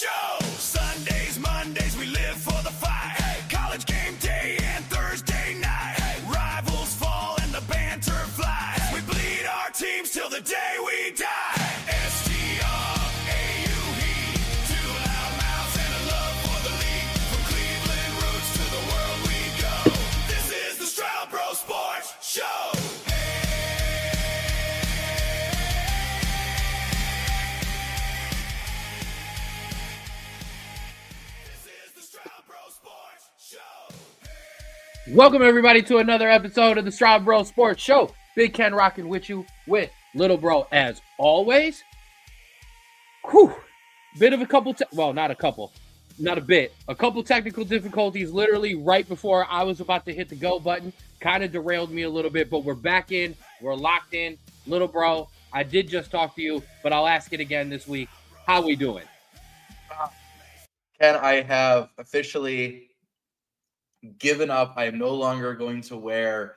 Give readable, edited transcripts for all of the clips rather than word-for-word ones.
Show. Sundays, Mondays, we live for the fight. Hey. College game day and Thursday night. Hey. Rivals fall and the banter flies. Hey. We bleed our teams till the day we die. Welcome, everybody, to another episode of the Straub Sports Show. Big Ken rocking with you with Little Bro as always. Whew. Bit of a couple, not a couple technical difficulties literally right before I was about to hit the go button. Kind of derailed me a little bit, but we're back in. We're locked in. Little Bro, I did just talk to you, but I'll ask it again this week. How we doing? Ken, I have officially given up. I am no longer going to wear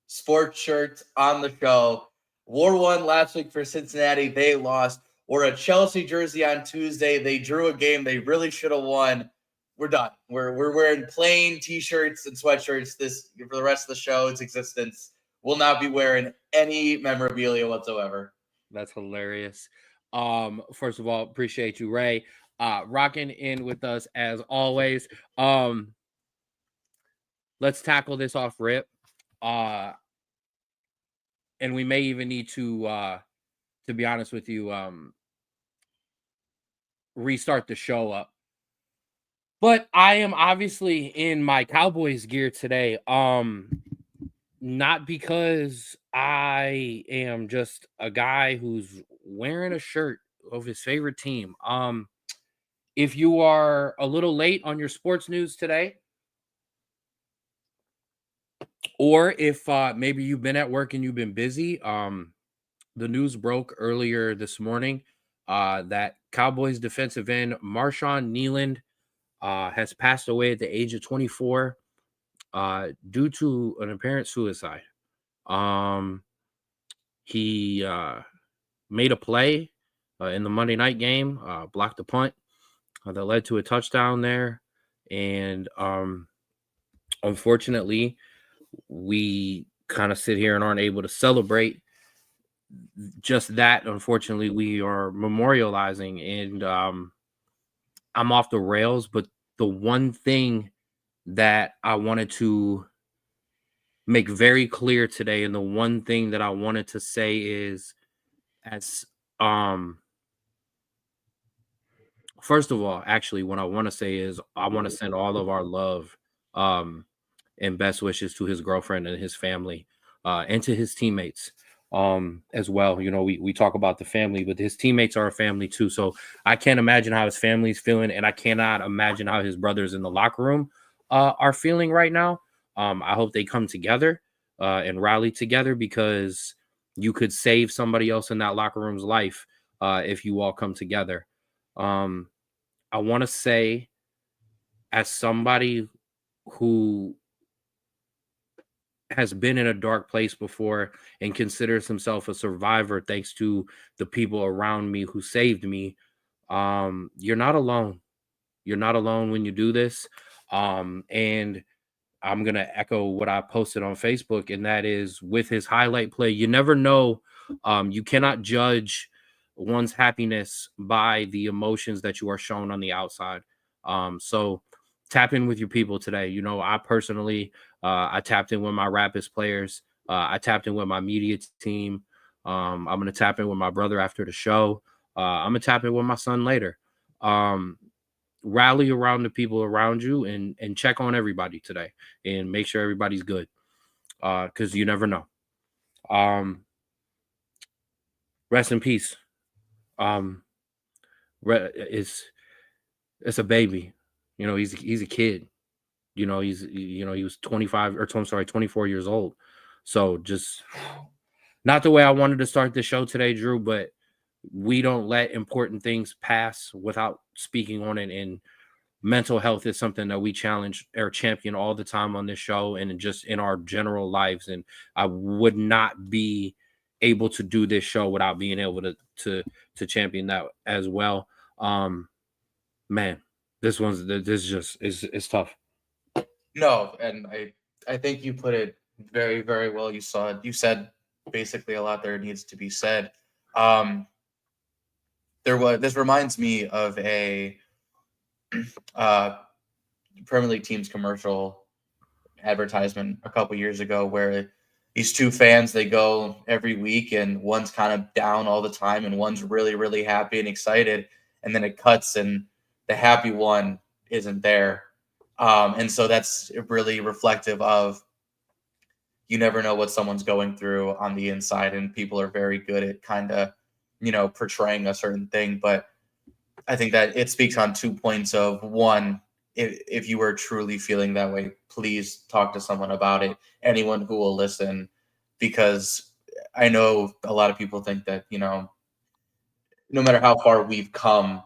sports shirts on the show. Wore one last week for Cincinnati. They lost. Wore a Chelsea jersey on Tuesday. They drew a game they really should have won. We're done. We're wearing plain t-shirts and sweatshirts for the rest of the show's existence. We'll not be wearing any memorabilia whatsoever. That's hilarious. First of all, appreciate you, Ray. Rocking in with us as always. Let's tackle this off rip. And we may even need to be honest with you, restart the show up. But I am obviously in my Cowboys gear today. Not because I am just a guy who's wearing a shirt of his favorite team. If you are a little late on your sports news today, or if maybe you've been at work and you've been busy, the news broke earlier this morning that Cowboys defensive end Marshawn Kneeland has passed away at the age of 24 due to an apparent suicide. He made a play in the Monday night game, blocked a punt that led to a touchdown there. And unfortunately, we kind of sit here and aren't able to celebrate just that. Unfortunately, we are memorializing, and I'm off the rails. But the one thing that I wanted to make very clear today, and the one thing that I wanted to say is, first of all, actually, what I want to say is I want to send all of our love and best wishes to his girlfriend and his family, and to his teammates as well. You know, we talk about the family, but his teammates are a family too. So I can't imagine how his family's feeling, and I cannot imagine how his brothers in the locker room are feeling right now. I hope they come together and rally together, because you could save somebody else in that locker room's life if you all come together. I want to say, as somebody who has been in a dark place before and considers himself a survivor thanks to the people around me who saved me, you're not alone. You're not alone when you do this. And I'm going to echo what I posted on Facebook, and that is, with his highlight play, you never know. You cannot judge one's happiness by the emotions that you are shown on the outside. So tap in with your people today. You know, I personally, I tapped in with my Rapids players. I tapped in with my media team. I'm going to tap in with my brother after the show. I'm going to tap in with my son later. Rally around the people around you and check on everybody today and make sure everybody's good, because you never know. Rest in peace. It's a baby. You know, he's a kid. You know, he was 24 years old. So just not the way I wanted to start the show today, Drew, but we don't let important things pass without speaking on it. And mental health is something that we challenge or champion all the time on this show and just in our general lives. And I would not be able to do this show without being able to champion that as well. Man, this just is tough. No, and I think you put it very, very well. You said basically a lot there needs to be said. This reminds me of a uh, Premier League team's commercial advertisement a couple years ago where these two fans, they go every week and one's kind of down all the time and one's really, really happy and excited, and then it cuts and the happy one isn't there. And so that's really reflective of, you never know what someone's going through on the inside, and people are very good at kind of, portraying a certain thing. But I think that it speaks on 2 points. Of one, if you were truly feeling that way, please talk to someone about it. Anyone who will listen, because I know a lot of people think that, no matter how far we've come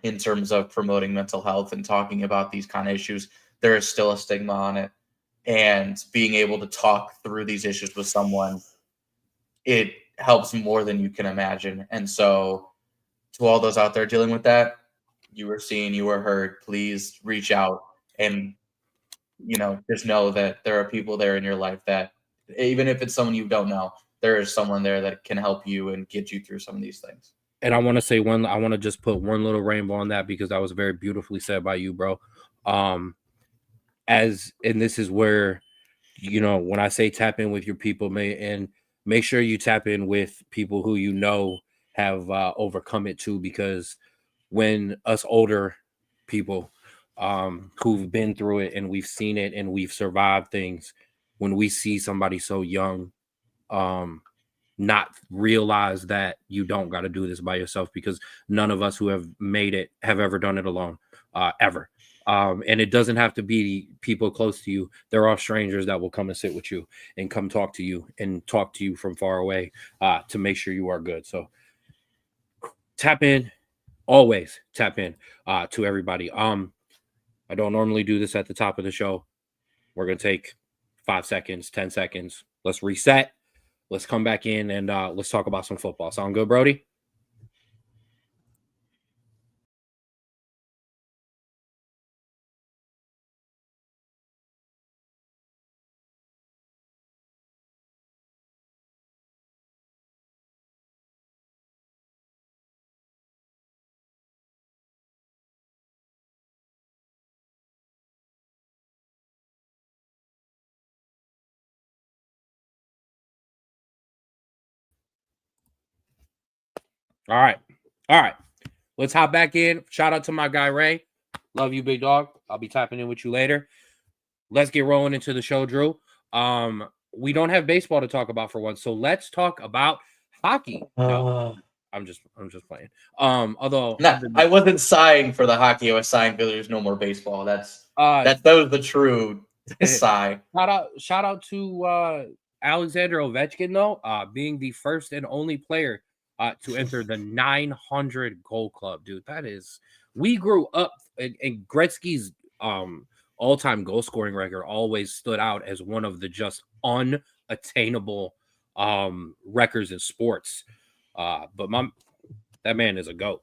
in terms of promoting mental health and talking about these kind of issues, there is still a stigma on it. And being able to talk through these issues with someone, it helps more than you can imagine. And so, to all those out there dealing with that, you were seen, you were heard. Please reach out and, just know that there are people there in your life that, even if it's someone you don't know, there is someone there that can help you and get you through some of these things. And I want to just put one little rainbow on that, because that was very beautifully said by you, bro. And this is where, when I say tap in with your people, make sure you tap in with people who have overcome it too, because when us older people who've been through it and we've seen it and we've survived things, when we see somebody so young not realize that you don't got to do this by yourself, because none of us who have made it have ever done it alone, ever. And it doesn't have to be people close to you. There are strangers that will come and sit with you and come talk to you from far away to make sure you are good. So tap in, always tap in to everybody. I don't normally do this at the top of the show. We're going to take 5 seconds, 10 seconds. Let's reset. Let's come back in and let's talk about some football. Sound good, Brody? All right. Let's hop back in. Shout out to my guy, Ray. Love you, big dog. I'll be tapping in with you later. Let's get rolling into the show, Drew. We don't have baseball to talk about for once, so let's talk about hockey. No, I'm just playing. Although I wasn't sighing for the hockey. I was sighing because there's no more baseball. That was the true sigh. Shout out to Alexander Ovechkin, though, being the first and only player to enter the 900 goal club, dude. That is, we grew up, and Gretzky's all-time goal scoring record always stood out as one of the just unattainable records in sports. But that man is a GOAT.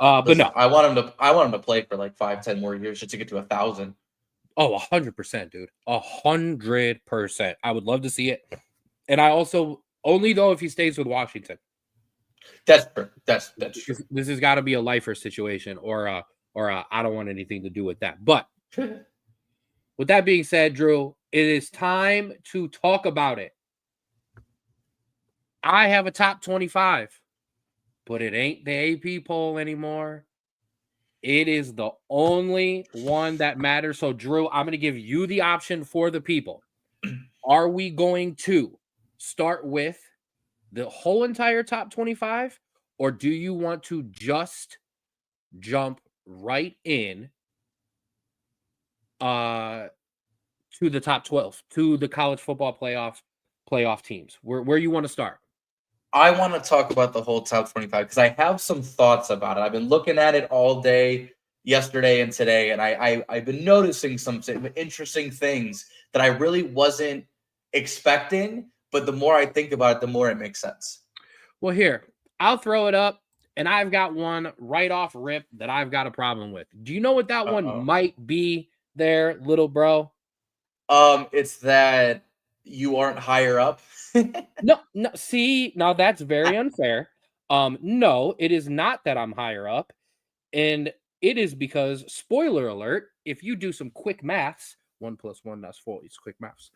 But no, I want him to play for like 5-10 more years just to get to 1,000. Oh, 100%, dude. 100%. I would love to see it. And I also, only though if he stays with Washington. That's true. That's true. This has got to be a lifer situation, or I don't want anything to do with that. But with that being said, Drew, it is time to talk about it. I have a top 25, but it ain't the AP poll anymore. It is the only one that matters. So, Drew, I'm going to give you the option for the people. Are we going to start with the whole entire top 25, or do you want to just jump right in to the top 12, to the college football playoff teams? Where you want to start? I want to talk about the whole top 25 because I have some thoughts about it. I've been looking at it all day, yesterday and today, and I've been noticing some interesting things that I really wasn't expecting. But the more I think about it, the more it makes sense. Well, here, I'll throw it up, and I've got one right off rip that I've got a problem with. Do you know what that one might be there, little bro? It's that you aren't higher up. No, see, now that's very unfair. No, it is not that I'm higher up, and it is because, spoiler alert, if you do some quick maths, 1 + 1 that's 4, it's quick maths.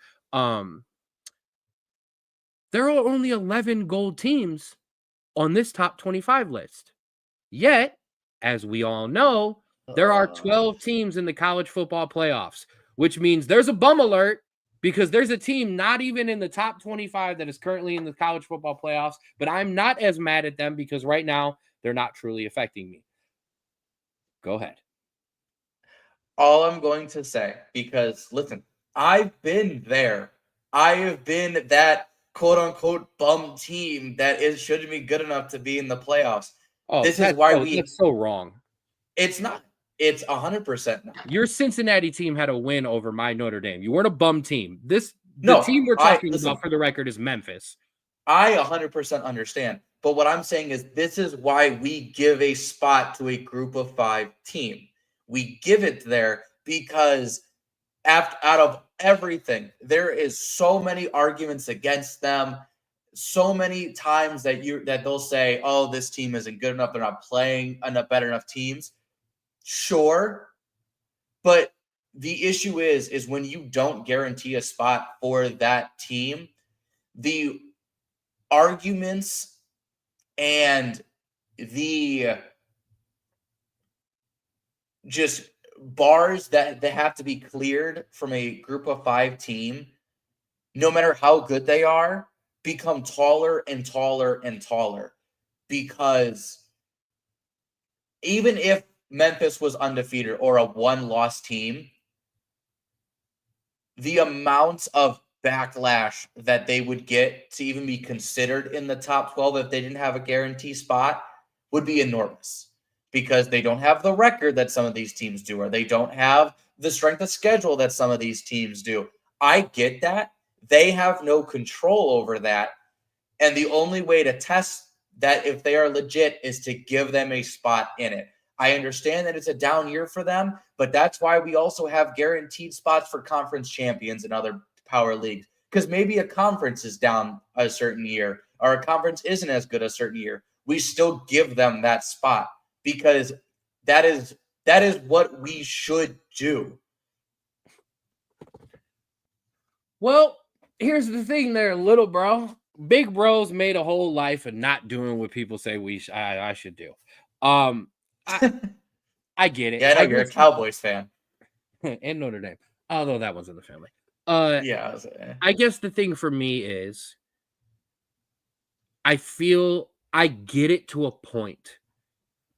There are only 11 gold teams on this top 25 list. Yet, as we all know, there are 12 teams in the college football playoffs, which means there's a bum alert because there's a team not even in the top 25 that is currently in the college football playoffs, but I'm not as mad at them because right now they're not truly affecting me. Go ahead. All I'm going to say, because listen, I've been there. I have been that quote unquote bum team that shouldn't be good enough to be in the playoffs. Oh, This is why that's so wrong. It's not. It's 100% not. Your Cincinnati team had a win over my Notre Dame. You weren't a bum team. The team we're talking about, for the record, is Memphis. I 100% understand. But what I'm saying is this is why we give a spot to a group of 5 team. We give it there because out of everything, there is so many arguments against them. So many times that they'll say, "Oh, this team isn't good enough. They're not playing enough better enough teams." Sure, but the issue is when you don't guarantee a spot for that team, the arguments and the just bars that they have to be cleared from a group of 5 team, no matter how good they are, become taller and taller and taller. Because even if Memphis was undefeated or a 1-loss team, the amount of backlash that they would get to even be considered in the top 12 if they didn't have a guarantee spot would be enormous, because they don't have the record that some of these teams do, or they don't have the strength of schedule that some of these teams do. I get that. They have no control over that. And the only way to test that if they are legit is to give them a spot in it. I understand that it's a down year for them, but that's why we also have guaranteed spots for conference champions and other power leagues, because maybe a conference is down a certain year or a conference isn't as good a certain year. We still give them that spot because that is what we should do. Well, here's the thing there, little bro. Big bro's made a whole life of not doing what people say I should do. I get it. Yeah, I know you're a Cowboys fan. And Notre Dame, although that one's in the family. Yeah. I guess the thing for me is I feel I get it to a point,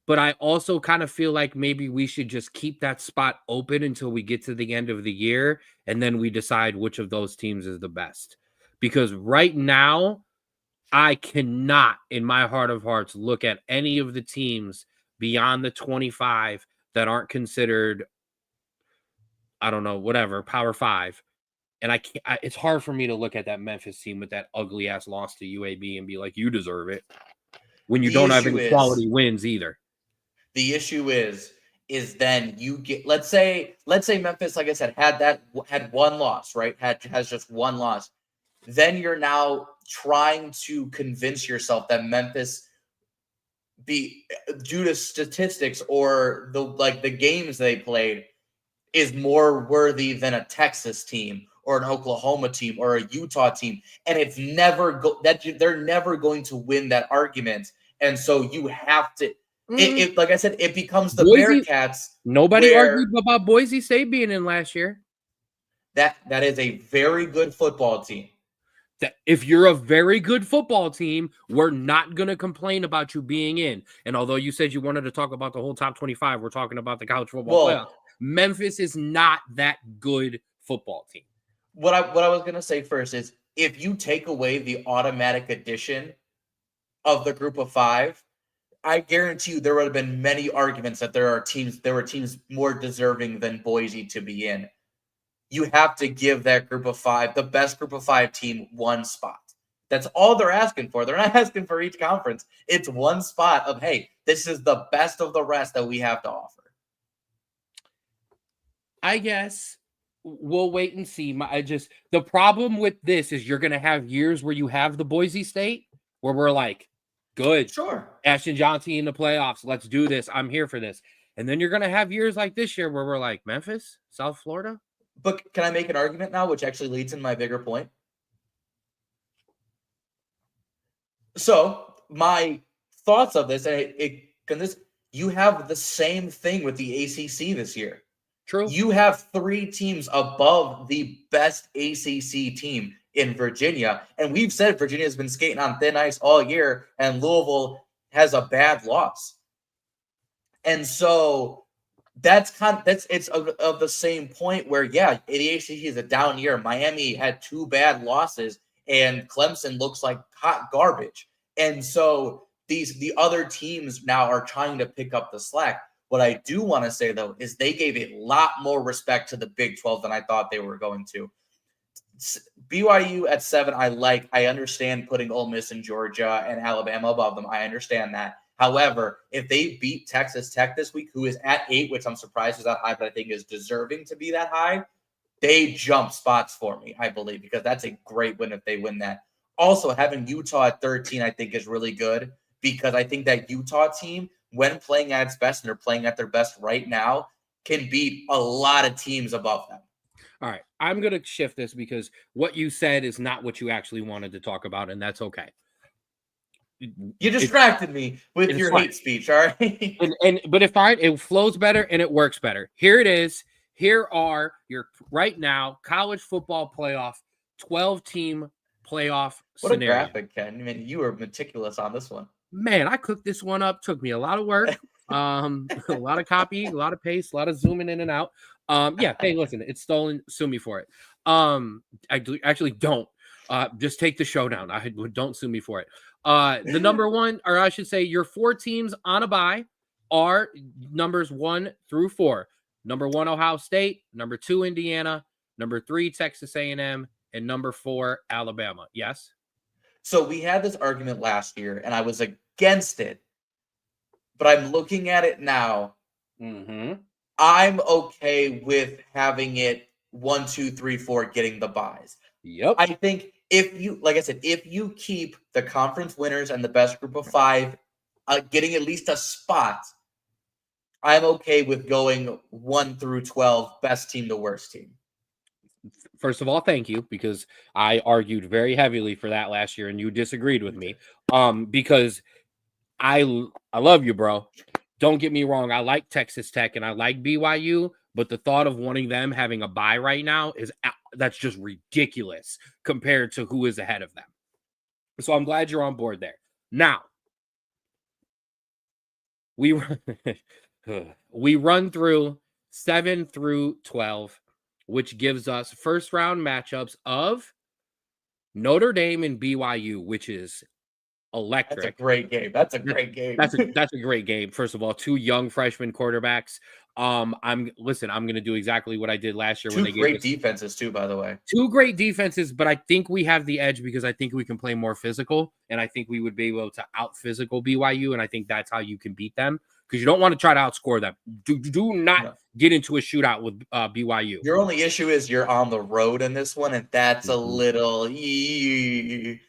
but I also kind of feel like maybe we should just keep that spot open until we get to the end of the year, and then we decide which of those teams is the best. Because right now, I cannot, in my heart of hearts, look at any of the teams beyond the 25 that aren't considered, I don't know, whatever, Power 5. And I can't, it's hard for me to look at that Memphis team with that ugly ass loss to UAB and be like, you deserve it, when you don't have any quality wins either. The issue is then you get, let's say Memphis, like I said, had one loss, right? Has just one loss. Then you're now trying to convince yourself that Memphis, due to statistics or the games they played, is more worthy than a Texas team or an Oklahoma team or a Utah team, and it's they're never going to win that argument, and so you have to. It like I said, it becomes the Boise, Bearcats. Nobody argued about Boise State being in last year. That is a very good football team. If you're a very good football team, we're not going to complain about you being in. And although you said you wanted to talk about the whole top 25, we're talking about the college football playoff. Memphis is not that good football team. What I was going to say first is, if you take away the automatic addition of the group of 5, I guarantee you there would have been many arguments that there were teams more deserving than Boise to be in. You have to give that group of 5, the best group of 5 team, one spot. That's all they're asking for. They're not asking for each conference. It's one spot of, hey, this is the best of the rest that we have to offer. I guess we'll wait and see. The problem with this is you're gonna have years where you have the Boise State where we're like, good, Sure. Ashton Johnson in the playoffs. Let's do this. I'm here for this. And then you're gonna have years like this year where we're like, Memphis, South Florida. But can I make an argument now, which actually leads in my bigger point? So my thoughts of this, you have the same thing with the ACC this year. True. You have 3 teams above the best ACC team in Virginia. And we've said Virginia has been skating on thin ice all year, and Louisville has a bad loss. And so it's of the same point where, yeah, the ACC is a down year. Miami had 2 bad losses, and Clemson looks like hot garbage. And so the other teams now are trying to pick up the slack. What I do want to say, though, is they gave a lot more respect to the Big 12 than I thought they were going to. BYU at 7, I understand putting Ole Miss and Georgia and Alabama above them. I understand that. However, if they beat Texas Tech this week, who is at 8, which I'm surprised is that high, but I think is deserving to be that high, they jump spots for me, I believe, because that's a great win if they win that. Also, having Utah at 13, I think is really good, because I think that Utah team, when playing at its best, and they're playing at their best right now, can beat a lot of teams above them. All right. I'm going to shift this because what you said is not what you actually wanted to talk about, and that's okay. You distracted me with your hate speech, all right? But if it flows better and it works better. Here it is. Here are your right now college football playoff 12-team playoff scenario. A graphic, Ken. I mean, you were meticulous on this one. Man, I cooked this one up. Took me a lot of work. A lot of copy, a lot of paste, a lot of zooming in and out. Yeah, hey, listen, it's stolen. Sue me for it. I actually don't. Just take the show down. Don't sue me for it. The number one, or I should say, your 4 teams on a bye are numbers 1 through 4. Number 1, Ohio State. Number 2, Indiana. Number 3, Texas A&M, and number 4, Alabama. Yes. So we had this argument last year, and I was against it, but I'm looking at it now. Mm-hmm. I'm okay with having it 1, 2, 3, 4 getting the buys. Yep. I think if you keep the conference winners and the best group of 5 getting at least a spot, I'm okay with going 1 through 12, best team to worst team. First of all, thank you, because I argued very heavily for that last year and you disagreed with me. Because I love you, bro. Don't get me wrong. I like Texas Tech and I like BYU, but the thought of wanting them having a bye right now that's just ridiculous compared to who is ahead of them. So I'm glad you're on board there. Now, we run through 7 through 12, which gives us first round matchups of Notre Dame and BYU, which is electric. That's a great game. That's a great game. That's a great game. First of all, 2 young freshman quarterbacks. I'm going to do exactly what I did last year. 2 great defenses too, by the way. 2 great defenses, but I think we have the edge because I think we can play more physical, and I think we would be able to out physical BYU, and I think that's how you can beat them, because you don't want to try to outscore them. Do not get into a shootout with BYU. Your only issue is you're on the road in this one, and that's a little. BYU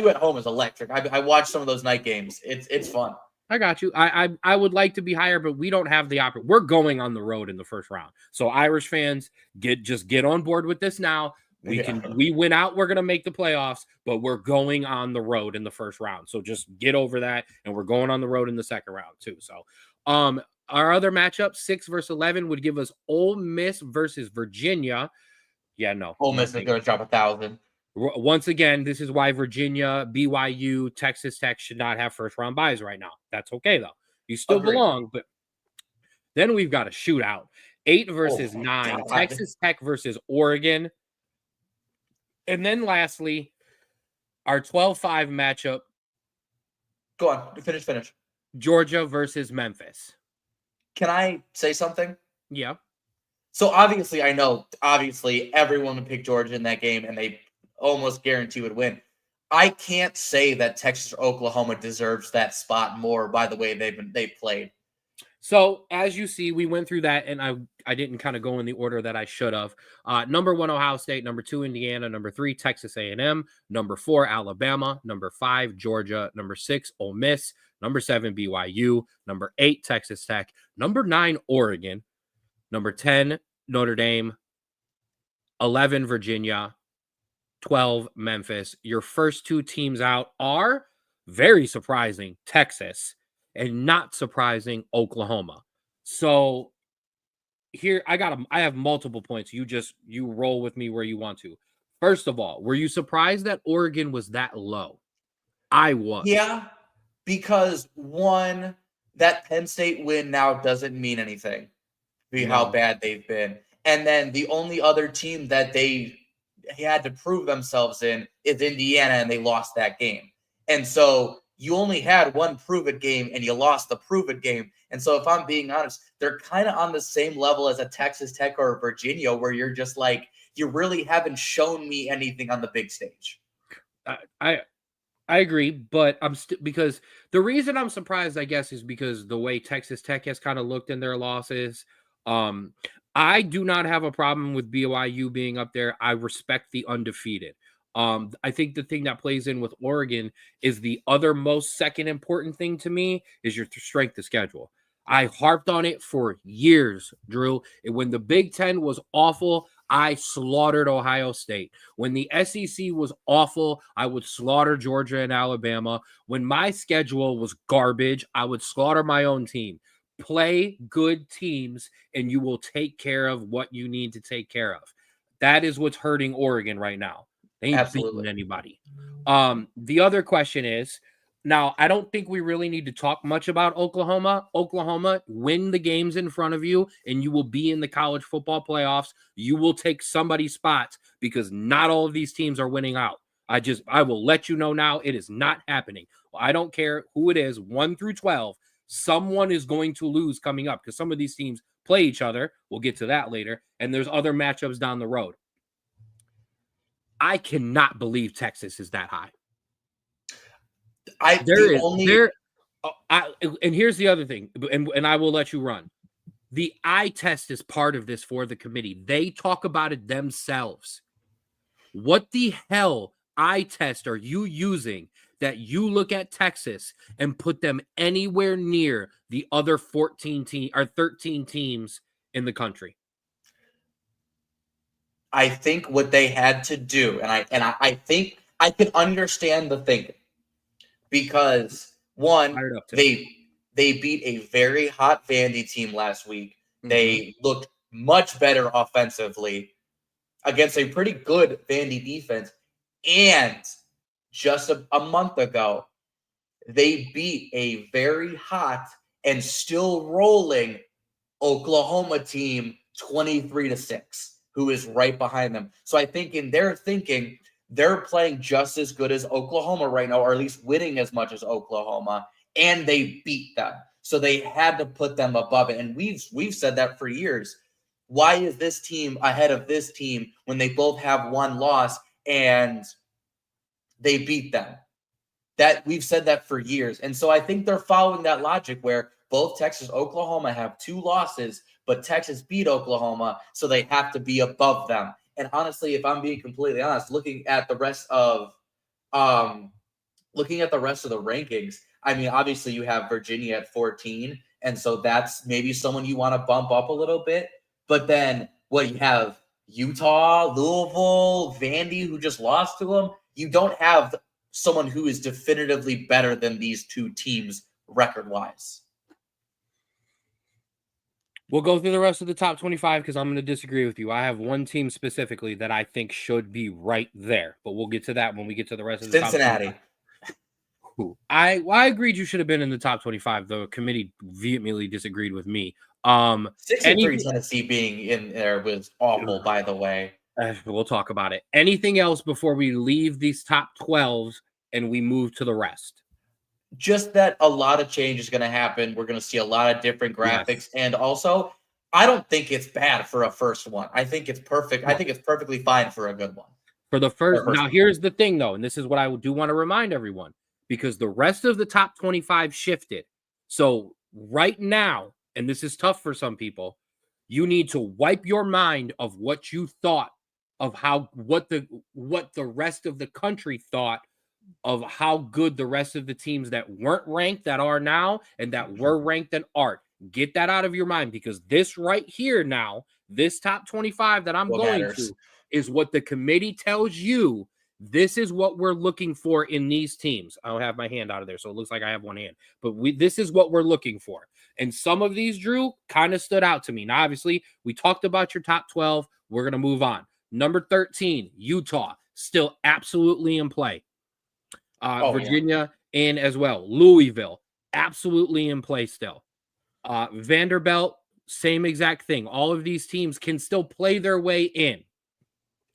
at home is electric. I watched some of those night games. It's fun. I got you. I would like to be higher, but we don't have the opportunity. We're going on the road in the first round. So Irish fans, get on board with this now. We win out, we're gonna make the playoffs, but we're going on the road in the first round. So just get over that, and we're going on the road in the second round too. So our other matchup, 6 versus 11, would give us Ole Miss versus Virginia. Yeah, no. Ole Miss is gonna drop 1,000. Once again, this is why Virginia, BYU, Texas Tech should not have first-round buys right now. That's okay, though. You still belong, but then we've got a shootout. 8 versus 9. God. Texas Tech versus Oregon. And then lastly, our 12-5 matchup. Go on. Finish. Georgia versus Memphis. Can I say something? Yeah. So obviously everyone would pick Georgia in that game, and they almost guarantee would win. I can't say that Texas or Oklahoma deserves that spot more by the way they've played. So as you see, we went through that, and I didn't kind of go in the order that I should have. Number 1, Ohio State. Number 2, Indiana. Number 3, Texas A&M. Number 4, Alabama. Number 5, Georgia. Number 6, Ole Miss. Number 7, BYU. Number 8, Texas Tech. Number 9, Oregon. Number 10, Notre Dame. 11, Virginia. 12, Memphis. Your first 2 teams out are, very surprising, Texas, and not surprising, Oklahoma. So here I have multiple points. You roll with me where you want to. First of all, were you surprised that Oregon was that low? I was. Yeah, because one, that Penn State win now doesn't mean anything. How bad they've been. And then the only other team that they had to prove themselves in is Indiana, and they lost that game. And so you only had one prove-it game, and you lost the prove-it game. And so if I'm being honest, they're kind of on the same level as a Texas Tech or a Virginia, where you're just like, you really haven't shown me anything on the big stage. I agree, but I'm still, because the reason I'm surprised, I guess, is because the way Texas Tech has kind of looked in their losses. I do not have a problem with BYU being up there. I respect the undefeated. I think the thing that plays in with Oregon is the other most second important thing to me is your strength of schedule. I harped on it for years, Drew. When the Big Ten was awful, I slaughtered Ohio State. When the SEC was awful, I would slaughter Georgia and Alabama. When my schedule was garbage, I would slaughter my own team. Play good teams, and you will take care of what you need to take care of. That is what's hurting Oregon right now. They ain't beating anybody. The other question is, now, I don't think we really need to talk much about Oklahoma. Oklahoma, win the games in front of you, and you will be in the college football playoffs. You will take somebody's spots because not all of these teams are winning out. I will let you know now, it is not happening. I don't care who it is, 1 through 12. Someone is going to lose coming up because some of these teams play each other. We'll get to that later. And there's other matchups down the road. I cannot believe Texas is that high. And here's the other thing, and I will let you run. The eye test is part of this for the committee. They talk about it themselves. What the hell eye test are you using that you look at Texas and put them anywhere near the other 13 teams in the country? I think what they had to do, and I think I can understand the thinking, because one, they beat a very hot Vandy team last week. Mm-hmm. They looked much better offensively against a pretty good Vandy defense. And just a month ago, they beat a very hot and still rolling Oklahoma team 23-6, who is right behind them. So I think in their thinking, they're playing just as good as Oklahoma right now, or at least winning as much as Oklahoma, and they beat them. So they had to put them above it. And we've said that for years. Why is this team ahead of this team when they both have one loss and they beat them? That we've said that for years. And so I think they're following that logic where both Texas and Oklahoma have 2 losses, but Texas beat Oklahoma, so they have to be above them. And honestly, if I'm being completely honest, looking at the rest of the rankings, I mean, obviously you have Virginia at 14, and so that's maybe someone you want to bump up a little bit. But then you have Utah, Louisville, Vandy, who just lost to them. You don't have someone who is definitively better than these 2 teams record-wise. We'll go through the rest of the top 25 because I'm going to disagree with you. I have one team specifically that I think should be right there, but we'll get to that when we get to the rest of the Cincinnati. top 25. I agreed you should have been in the top 25. The committee vehemently disagreed with me. 63 Tennessee being in there was awful, by the way. We'll talk about it. Anything else before we leave these top 12s and we move to the rest? Just that a lot of change is going to happen. We're going to see a lot of different graphics. Yes. And also, I don't think it's bad for a first one. I think it's perfect. I think it's perfectly fine for a good one. For the first, now here's the thing though, and this is what I do want to remind everyone, because the rest of the top 25 shifted. So right now, and this is tough for some people, you need to wipe your mind of what you thought of what the rest of the country thought of how good the rest of the teams that weren't ranked that are now and that were ranked and are. Get that out of your mind, because this right here now, this top 25 that I'm going to is what the committee tells you. This is what we're looking for in these teams. I don't have my hand out of there, so it looks like I have one hand. But this is what we're looking for. And some of these, Drew, kind of stood out to me. Now, obviously, we talked about your top 12. We're going to move on. Number 13, Utah, still absolutely in play. Virginia in as well. Louisville, absolutely in play still. Vanderbilt, same exact thing. All of these teams can still play their way in.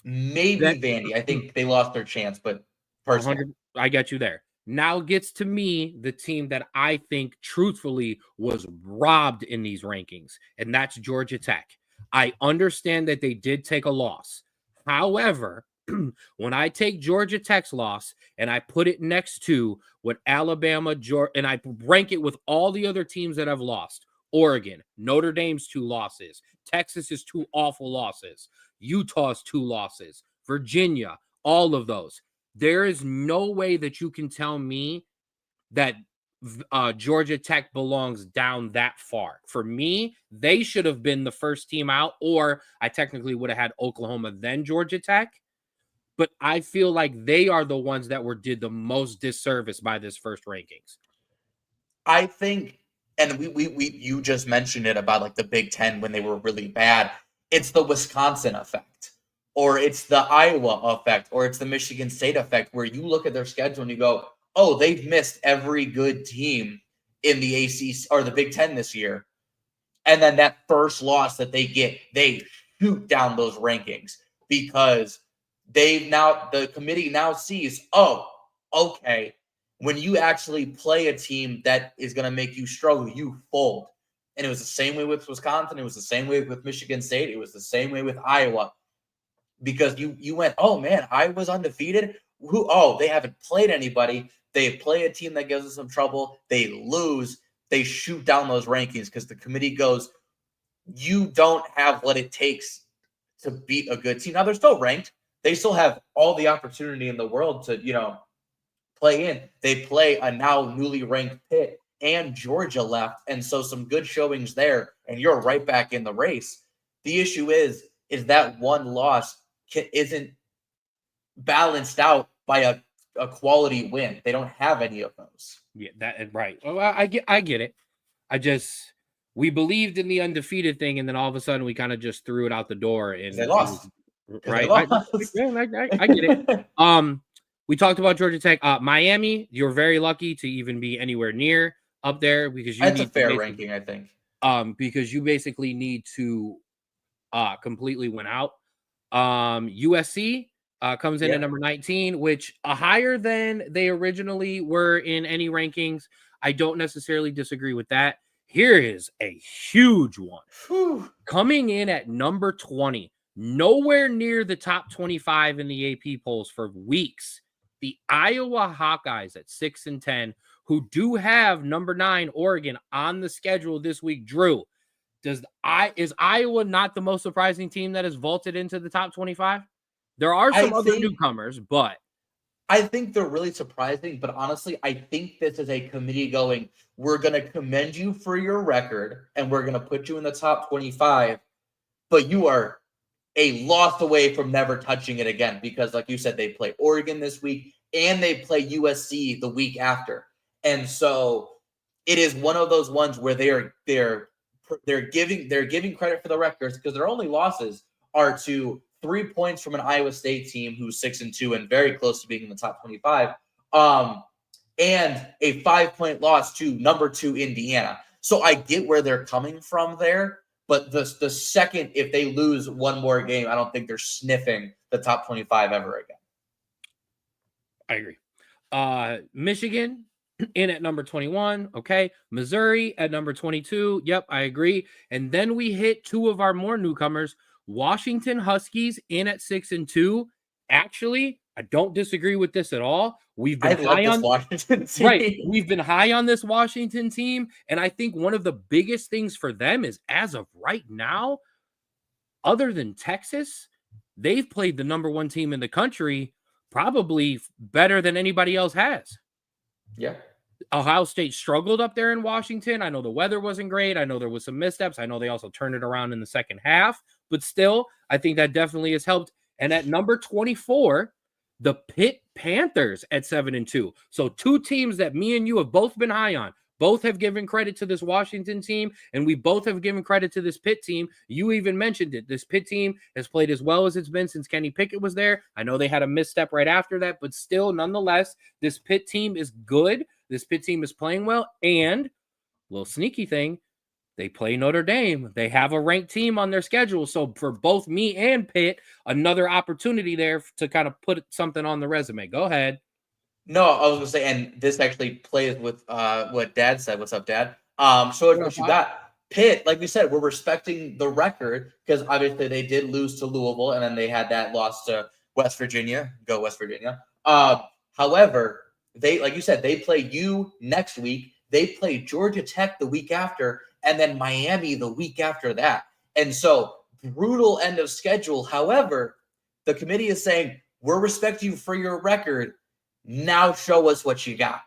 Maybe Vandy. I think they lost their chance, but personally, I got you there. Now gets to me the team that I think truthfully was robbed in these rankings, and that's Georgia Tech. I understand that they did take a loss. However, when I take Georgia Tech's loss and I put it next to what Alabama, Georgia, and I rank it with all the other teams that have lost, Oregon, Notre Dame's 2 losses, Texas's 2 awful losses, Utah's 2 losses, Virginia, all of those. There is no way that you can tell me that Georgia Tech belongs down that far. For me, they should have been the first team out, or I technically would have had Oklahoma, then Georgia Tech. But I feel like they are the ones that did the most disservice by this first rankings. I think, and you just mentioned it about like the Big Ten when they were really bad. It's the Wisconsin effect, or it's the Iowa effect, or it's the Michigan State effect, where you look at their schedule and you go, oh, they've missed every good team in the ACC or the Big Ten this year. And then that first loss that they get, they shoot down those rankings because the committee now sees, oh, okay, when you actually play a team that is going to make you struggle, you fold. And it was the same way with Wisconsin. It was the same way with Michigan State. It was the same way with Iowa. Because you went, oh, man, Iowa's undefeated? They haven't played anybody. They play a team that gives us some trouble. They lose. They shoot down those rankings because the committee goes, you don't have what it takes to beat a good team. Now, they're still ranked. They still have all the opportunity in the world to, play in. They play a now newly ranked Pitt and Georgia left, and so some good showings there, and you're right back in the race. The issue is that one loss isn't balanced out by a quality win. They don't have any of those. Yeah, that right. Well, I get it. We believed in the undefeated thing, and then all of a sudden we kind of just threw it out the door and they lost. Right. I get it. We talked about Georgia Tech. Miami, you're very lucky to even be anywhere near up there because that's a fair ranking, I think. Because you basically need to completely win out. USC comes in at number 19, which higher than they originally were in any rankings. I don't necessarily disagree with that. Here is a huge one. Whew. Coming in at number 20, nowhere near the top 25 in the AP polls for weeks. The Iowa Hawkeyes at 6-10, who do have number 9 Oregon on the schedule this week. Drew, is Iowa not the most surprising team that has vaulted into the top 25? There are some other newcomers, but I think they're really surprising. But honestly, I think this is a committee going, we're going to commend you for your record, and we're going to put you in the top 25, but you are a loss away from never touching it again because, like you said, they play Oregon this week and they play USC the week after. And so it is one of those ones where they're giving credit for the records because their only losses are to 3 points from an Iowa State team who's 6-2 and very close to being in the top 25, and a 5-point loss to number 2 Indiana. So I get where they're coming from there. But the second, if they lose one more game, I don't think they're sniffing the top 25 ever again. I agree. Michigan in at number 21. Okay. Missouri at number 22. Yep, I agree. And then we hit 2 of our more newcomers. Washington Huskies in at 6-2. actually, I don't disagree with this at all. We've I been love high this on Washington team. right. We've been high on this Washington team, and I think one of the biggest things for them is, as of right now, other than Texas, they've played the number one team in the country probably better than anybody else has. Yeah. Ohio State struggled up there in Washington. I know the weather wasn't great. I know there was some missteps. I know they also turned it around in the second half, but still, I think that definitely has helped. And at number 24, the Pitt Panthers at 7-2. So two teams that me and you have both been high on. Both have given credit to this Washington team, and we both have given credit to this Pitt team. You even mentioned it. This Pitt team has played as well as it's been since Kenny Pickett was there. I know they had a misstep right after that, but still, nonetheless, this Pitt team is good. This Pitt team is playing well, and a little sneaky thing, they play Notre Dame. They have a ranked team on their schedule. So for both me and Pitt, another opportunity there to kind of put something on the resume. Go ahead. No, I was gonna say, and this actually plays with what Dad said. What's up, Dad? So what you got? Pitt, like we said, we're respecting the record because obviously they did lose to Louisville, and then they had that loss to West Virginia. Go West Virginia. However, they, like you said, they play you next week. They play Georgia Tech the week after, and then Miami the week after that. And so brutal end of schedule. However, the committee is saying we're respecting you for your record. Now show us what you got.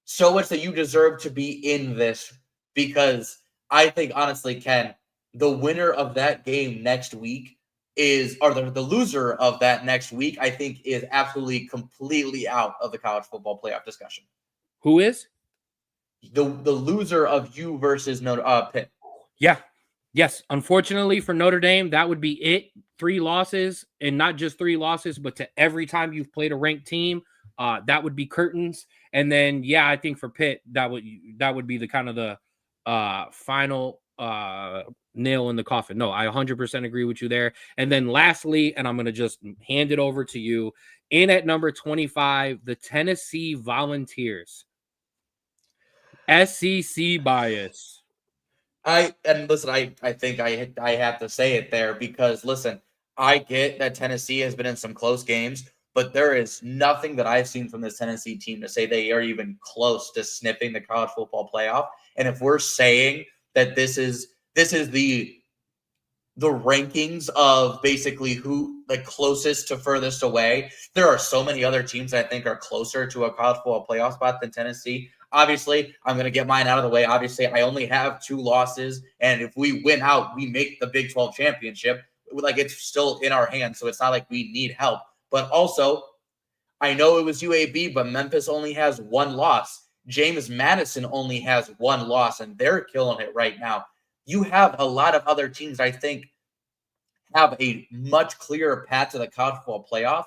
Show us that you deserve to be in this, because I think, honestly, Ken, the winner of that game next week is, or the loser of that next week, I think is absolutely completely out of the college football playoff discussion. Who is? The loser of you versus Pitt. Yeah. Yes. Unfortunately for Notre Dame, that would be it. 3 losses, and not just 3 losses, but to every time you've played a ranked team. That would be curtains. And then, yeah, I think for Pitt, that would be the kind of the final nail in the coffin. No, I 100% agree with you there. And then lastly, and I'm going to just hand it over to you, in at number 25, the Tennessee Volunteers. SEC bias. I think I have to say it there because, listen, I get that Tennessee has been in some close games, but there is nothing that I've seen from this Tennessee team to say they are even close to sniffing the college football playoff. And if we're saying that this is the rankings of basically who the closest to furthest away, there are so many other teams that I think are closer to a college football playoff spot than Tennessee. Obviously, I'm going to get mine out of the way. Obviously, I only have 2 losses, and if we win out, we make the Big 12 championship. Like, it's still in our hands, so it's not like we need help. But also, I know it was UAB, but Memphis only has 1 loss. James Madison only has 1 loss, and they're killing it right now. You have a lot of other teams, I think, have a much clearer path to the college football playoff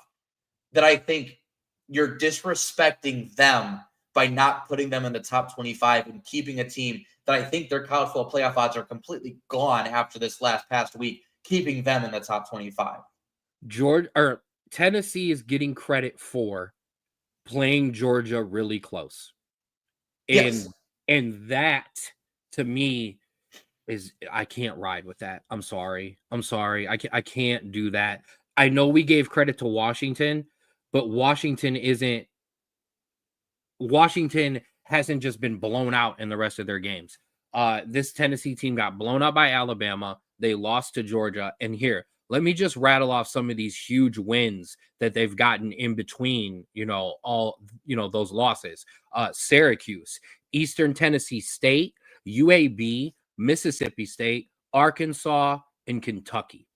that I think you're disrespecting them by not putting them in the top 25 and keeping a team that I think their college football playoff odds are completely gone after this past week, keeping them in the top 25. Tennessee is getting credit for playing Georgia really close. Yes. And that, to me, is, I can't ride with that. I'm sorry. I can't do that. I know we gave credit to Washington, but Washington hasn't just been blown out in the rest of their games. This Tennessee team got blown out by Alabama. They lost to Georgia. And here, let me just rattle off some of these huge wins that they've gotten in between, those losses. Syracuse, Eastern Tennessee State, UAB, Mississippi State, Arkansas, and Kentucky.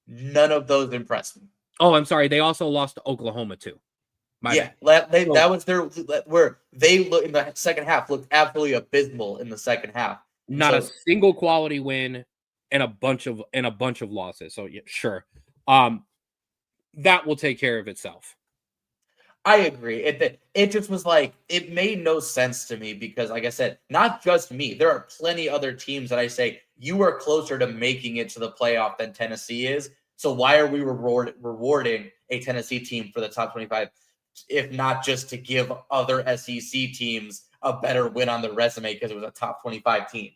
None of those impressed me. Oh, I'm sorry. They also lost to Oklahoma too. That was where they look in the second half, looked absolutely abysmal in the second half. Not a single quality win and a bunch of losses. So yeah, sure. That will take care of itself. I agree. It just was like, it made no sense to me because, like I said, not just me. There are plenty other teams that I say you are closer to making it to the playoff than Tennessee is. So why are we rewarding a Tennessee team for the top 25, if not just to give other SEC teams a better win on the resume because it was a top 25 team?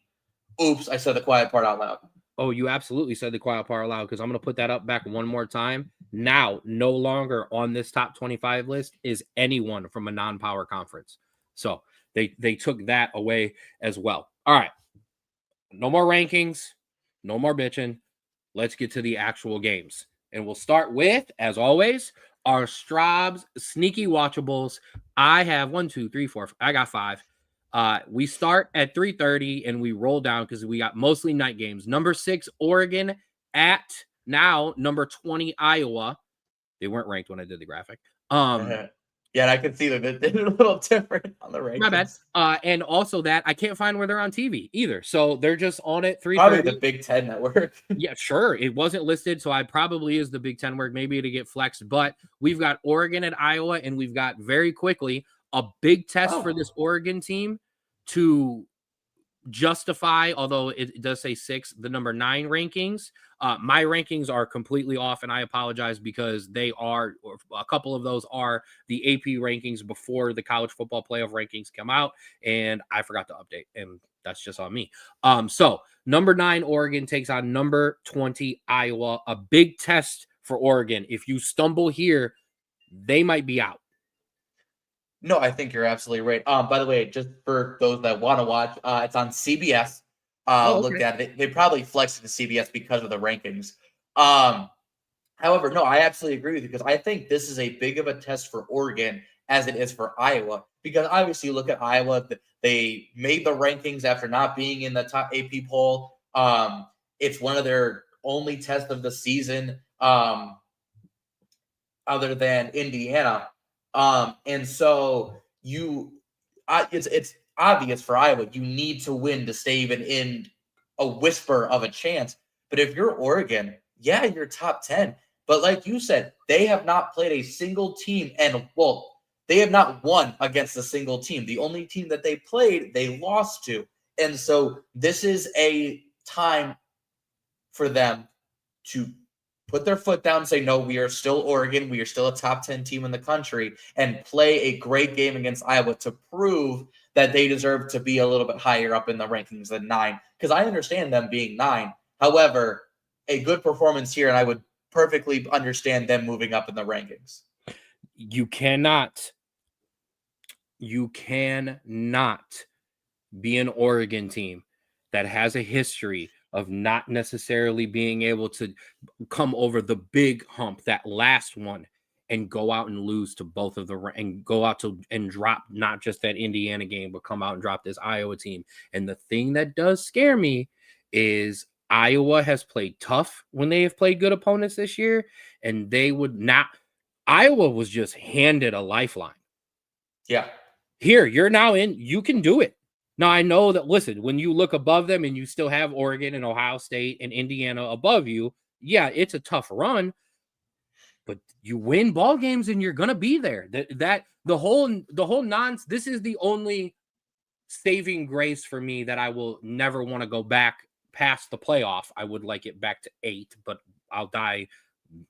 Oops, I said the quiet part out loud. Oh, you absolutely said the quiet part aloud, because I'm going to put that up back one more time. Now, no longer on this top 25 list is anyone from a non-power conference. So they took that away as well. All right. No more rankings. No more bitching. Let's get to the actual games. And we'll start with, as always, our Straub's sneaky watchables. I have 1, 2, 3, 4. I got 5. We start at 3:30 and we roll down because we got mostly night games. Number 6, Oregon at now number 20, Iowa. They weren't ranked when I did the graphic. Yeah, I can see that they're a little different on the rankings. My bad. And also that I can't find where they're on TV either. So they're just on it 3:30. Probably the Big Ten network. Yeah, sure. It wasn't listed, so I probably is the Big Ten work, maybe to get flexed. But we've got Oregon and Iowa, and we've got very quickly a big test for this Oregon team to justify, although it does say 6, the number 9 rankings. My rankings are completely off, and I apologize because they are, or a couple of those are the AP rankings before the college football playoff rankings come out, and I forgot to update, and that's just on me. So number 9 Oregon takes on number 20 Iowa, a big test for Oregon. If you stumble here, they might be out. No, I think you're absolutely right. By the way, just for those that want to watch, it's on CBS. Looked at it. They probably flexed it to CBS because of the rankings. However, no, I absolutely agree with you because I think this is a big of a test for Oregon as it is for Iowa. Because obviously, you look at Iowa; they made the rankings after not being in the top AP poll. It's one of their only tests of the season, other than Indiana. And so it's obvious for Iowa, you need to win to stay even in a whisper of a chance. But if you're Oregon, yeah, you're top 10. But like you said, they have not played a single team, and they have not won against a single team. The only team that they played, they lost to. And so this is a time for them to put their foot down and say, no, we are still Oregon. We are still a top 10 team in the country, and play a great game against Iowa to prove that they deserve to be a little bit higher up in the rankings than 9. Because I understand them being 9. However, a good performance here, and I would perfectly understand them moving up in the rankings. You cannot be an Oregon team that has a history of not necessarily being able to come over the big hump, that last one, and go out and lose to both of and go out to and drop not just that Indiana game, but come out and drop this Iowa team. And the thing that does scare me is Iowa has played tough when they have played good opponents this year, and they would not. Iowa was just handed a lifeline. Yeah. Here, you're now in, you can do it. Now, I know that, listen, when you look above them and you still have Oregon and Ohio State and Indiana above you, yeah, it's a tough run, but you win ball games and you're going to be there. The whole nonsense, this is the only saving grace for me that I will never want to go back past the playoff. I would like it back to 8, but I'll die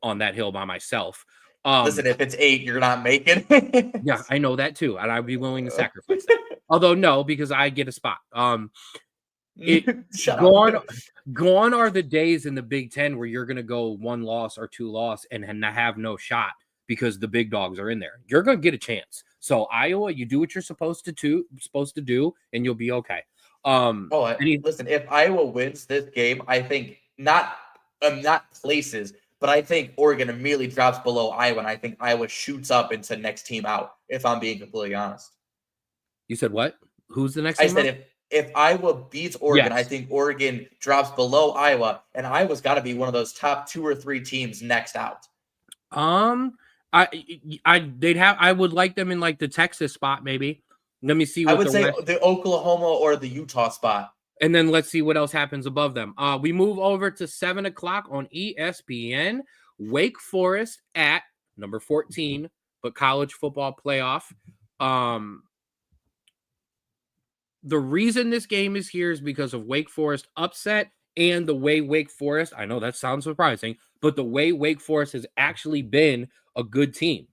on that hill by myself. Listen, if it's 8, you're not making it. Yeah, I know that too, and I'd be willing to sacrifice that. Although no, because I get a spot. Gone are the days in the Big Ten where you're going to go 1 loss or 2 loss and have no shot because the big dogs are in there. You're going to get a chance. So Iowa, you do what you're supposed to do, and you'll be okay. Listen, if Iowa wins this game, I think not places, but I think Oregon immediately drops below Iowa, and I think Iowa shoots up into next team out, if I'm being completely honest. You said what? Who's the next team? I said if Iowa beats Oregon, yes. I think Oregon drops below Iowa, and Iowa's got to be one of those top 2 or 3 teams next out. I would like them in like the Texas spot, maybe. Let me see. I would say the Oklahoma or the Utah spot. And then let's see what else happens above them. We move over to 7 o'clock on ESPN. Wake Forest at number 14, but college football playoff. The reason this game is here is because of Wake Forest upset and the way Wake Forest, I know that sounds surprising, but the way Wake Forest has actually been a good team.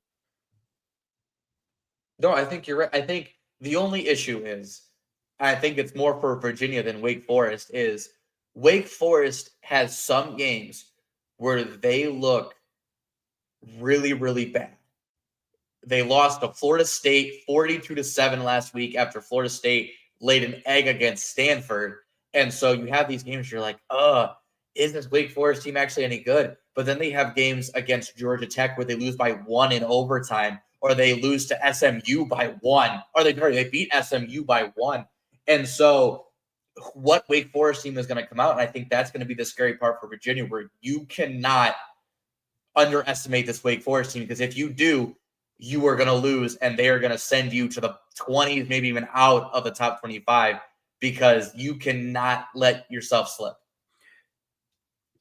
No, I think you're right. I think the only issue is, I think it's more for Virginia than Wake Forest, is Wake Forest has some games where they look really, really bad. They lost to Florida State 42-7 last week after Florida State laid an egg against Stanford. And so you have these games, you're like, is this Wake Forest team actually any good? But then they have games against Georgia Tech where they lose by 1 in overtime, or they lose to SMU by 1, or they beat SMU by 1. And so what Wake Forest team is going to come out, and I think that's going to be the scary part for Virginia, where you cannot underestimate this Wake Forest team, because if you do, you are going to lose, and they are going to send you to the 20s, maybe even out of the top 25, because you cannot let yourself slip.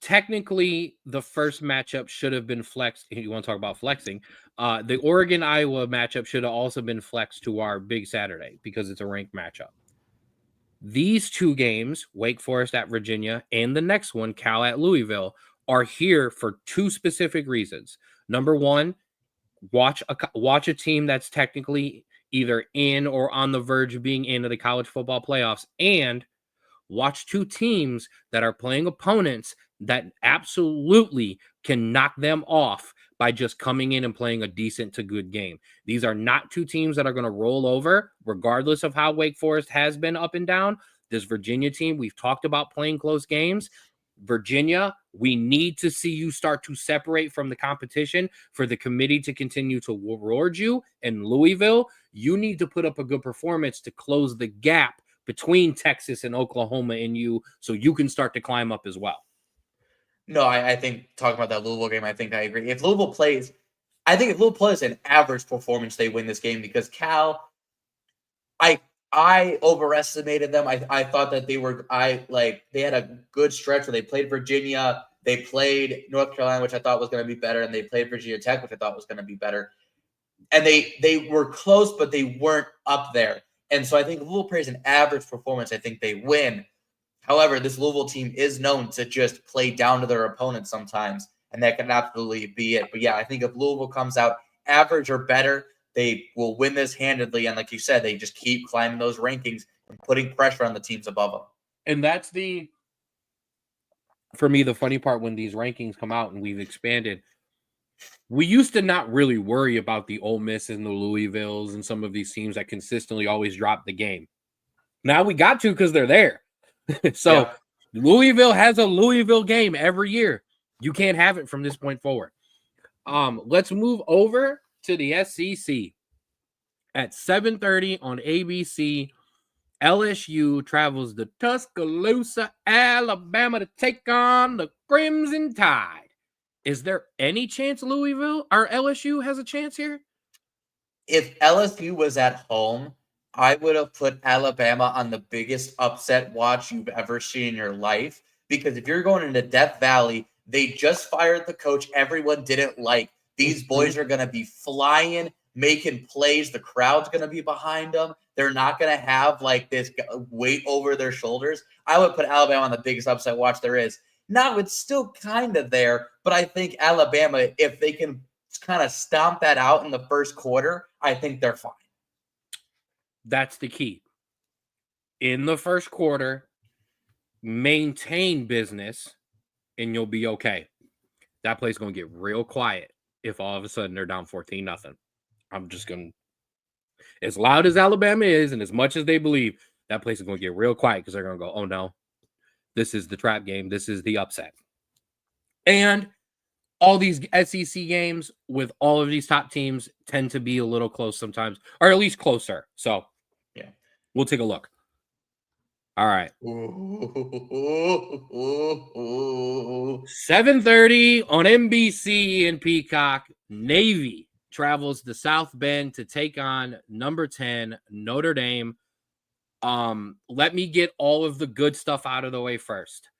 Technically, the first matchup should have been flexed. If you want to talk about flexing, the Oregon-Iowa matchup should have also been flexed to our big Saturday because it's a ranked matchup. These two games, Wake Forest at Virginia and the next one, Cal at Louisville, are here for two specific reasons. Number one, watch a team that's technically either in or on the verge of being into the college football playoffs, and watch two teams that are playing opponents that absolutely can knock them off by just coming in and playing a decent to good game. These are not two teams that are going to roll over, regardless of how Wake Forest has been up and down. This Virginia team, we've talked about playing close games. Virginia, we need to see you start to separate from the competition for the committee to continue to reward you. And Louisville, you need to put up a good performance to close the gap between Texas and Oklahoma and you, so you can start to climb up as well. No, I think talking about that Louisville game, I think I agree. If Louisville plays an average performance, they win this game, because Cal, I overestimated them. I thought that they had a good stretch where they played Virginia, they played North Carolina, which I thought was going to be better, and they played Virginia Tech, which I thought was going to be better. And they were close, but they weren't up there. And so I think Louisville plays an average performance. I think they win. However, this Louisville team is known to just play down to their opponents sometimes, and that can absolutely be it. But yeah, I think if Louisville comes out average or better, they will win this handedly. And like you said, they just keep climbing those rankings and putting pressure on the teams above them. And that's for me, the funny part when these rankings come out and we've expanded. We used to not really worry about the Ole Miss and the Louisvilles and some of these teams that consistently always drop the game. Now we got to, because they're there. So yeah. Louisville has a Louisville game every year. You can't have it from this point forward. Let's move over to the SEC. At 7:30 on ABC, LSU travels to Tuscaloosa, Alabama to take on the Crimson Tide. Is there any chance Louisville or LSU has a chance here? If LSU was at home, I would have put Alabama on the biggest upset watch you've ever seen in your life. Because if you're going into Death Valley, they just fired the coach everyone didn't like. These boys are going to be flying, making plays. The crowd's going to be behind them. They're not going to have like this weight over their shoulders. I would put Alabama on the biggest upset watch there is. Now, it's still kind of there, but I think Alabama, if they can kind of stomp that out in the first quarter, I think they're fine. That's the key. In the first quarter, maintain business, and you'll be okay. That play's going to get real quiet if all of a sudden they're down 14-0. I'm just going to, as loud as Alabama is and as much as they believe, that place is going to get real quiet, because they're going to go, oh no, this is the trap game. This is the upset. And all these SEC games with all of these top teams tend to be a little close sometimes, or at least closer. So yeah, we'll take a look. All right. 7:30 on NBC and Peacock. Navy travels to South Bend to take on number 10 Notre Dame. Let me get all of the good stuff out of the way first.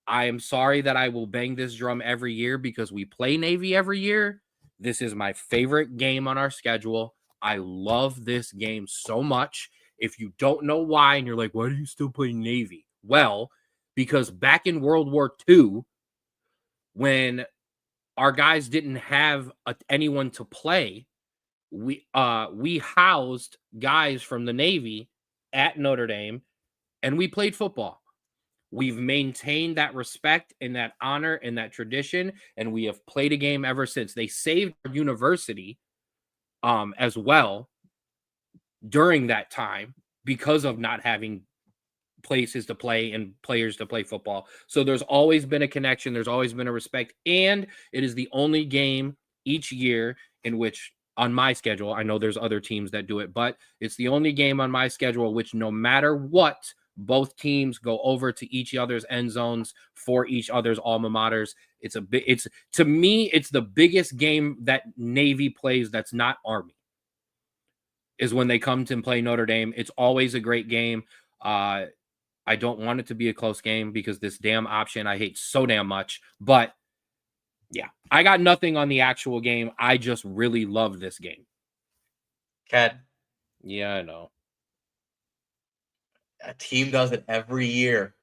I am sorry that I will bang this drum every year, because we play Navy every year. This is my favorite game on our schedule. I love this game so much. If you don't know why, and you're like, why do you still play Navy? Well, because back in World War II, when our guys didn't have anyone to play, we housed guys from the Navy at Notre Dame, and we played football. We've maintained that respect and that honor and that tradition, and we have played a game ever since. They saved our university as well during that time because of not having places to play and players to play football. So there's always been a connection. There's always been a respect. And it is the only game each year in which, on my schedule, I know there's other teams that do it, but it's the only game on my schedule which, no matter what, both teams go over to each other's end zones for each other's alma maters. It's to me, it's the biggest game that Navy plays that's not Army, is when they come to play Notre Dame. It's always a great game. I don't want it to be a close game because this damn option I hate so damn much. But yeah, I got nothing on the actual game. I just really love this game. Ken, Yeah, I know. a team does it every year.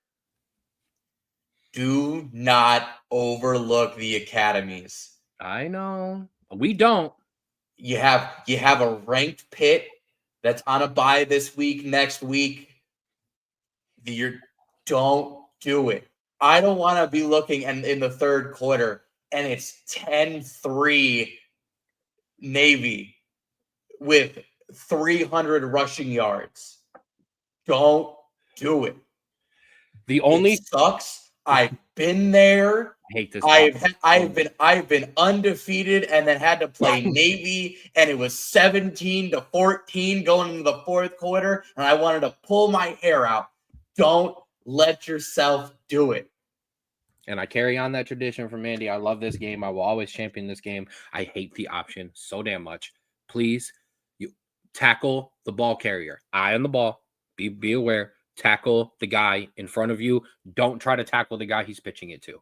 Do not overlook the academies. I know. We don't. You have a ranked Pitt that's on a bye this week, next week. Don't do it. I don't want to be looking in the third quarter and it's 10-3 Navy with 300 rushing yards. Don't do it. It sucks. I've been there. I hate this. I've been undefeated and then had to play Navy, and it was 17-14 going into the fourth quarter, and I wanted to pull my hair out. Don't let yourself do it. And I carry on that tradition from Andy. I love this game. I will always champion this game. I hate the option so damn much. Please, you tackle the ball carrier. Eye on the ball. Be aware. Tackle the guy in front of you. Don't try to tackle the guy he's pitching it to.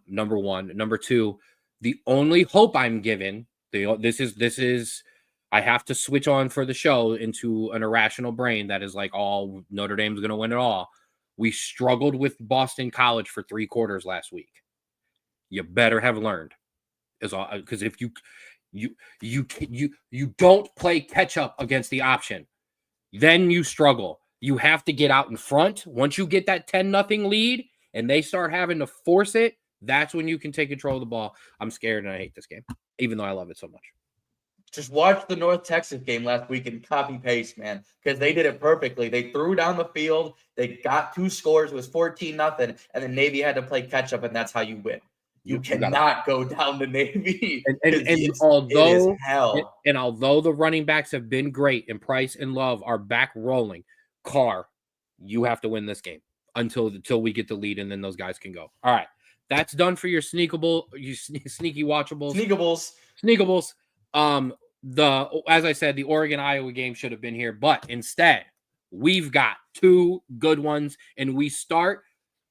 Number one. Number two, the only hope I'm given, this is I have to switch on for the show into an irrational brain that is like, all Notre Dame's going to win it all. We struggled with Boston College for 3 quarters last week. You better have learned, is all, because if you don't play catch up against the option, then you struggle. You have to get out in front. Once you get that 10-0 lead and they start having to force it, that's when you can take control of the ball. I'm scared and I hate this game, even though I love it so much. Just watch the North Texas game last week and copy paste, man, because they did it perfectly. They threw down the field. They got 2 scores. It was 14-0, and then Navy had to play catch up, and that's how you win. You cannot go down to Navy. And although the running backs have been great and Price and Love are back rolling, Carr, you have to win this game until we get the lead, and then those guys can go. All right, that's done for your sneaky watchables. Sneakables. As I said, the Oregon-Iowa game should have been here, but instead we've got 2 good ones, and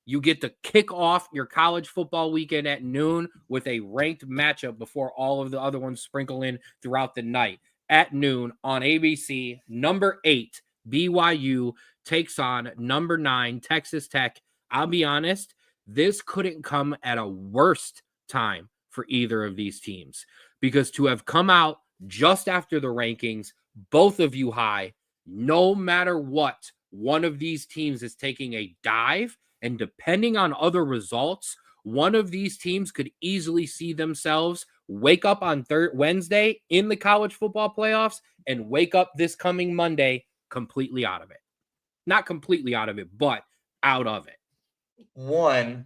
you get to kick off your college football weekend at noon with a ranked matchup before all of the other ones sprinkle in throughout the night. At noon on ABC, number 8 BYU takes on number 9 Texas Tech. I'll be honest, this couldn't come at a worse time for either of these teams, because to have come out just after the rankings, both of you high, no matter what, one of these teams is taking a dive, and depending on other results, one of these teams could easily see themselves wake up on Wednesday in the college football playoffs and wake up this coming Monday completely out of it. Not completely out of it, but out of it. One,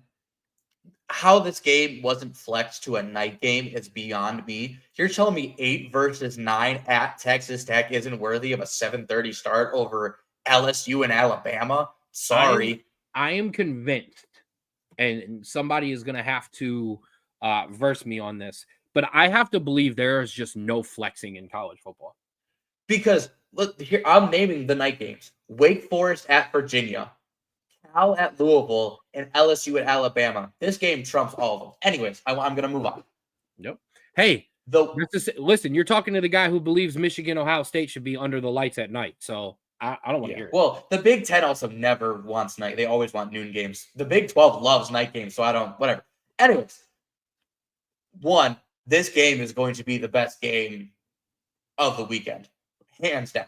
how this game wasn't flexed to a night game is beyond me. You're telling me 8 versus 9 at Texas Tech isn't worthy of a 7:30 start over LSU and Alabama? Sorry. I am convinced, and somebody is going to have to verse me on this, but I have to believe there is just no flexing in college football. Because, look, here, I'm naming the night games. Wake Forest at Virginia, Cal at Louisville, and LSU at Alabama. This game trumps all of them. Anyways, I'm going to move on. Yep. Hey, listen, you're talking to the guy who believes Michigan, Ohio State should be under the lights at night, so I don't want to hear it. Well, the Big Ten also never wants night. They always want noon games. The Big 12 loves night games, so whatever. Anyways, one, this game is going to be the best game of the weekend, hands down.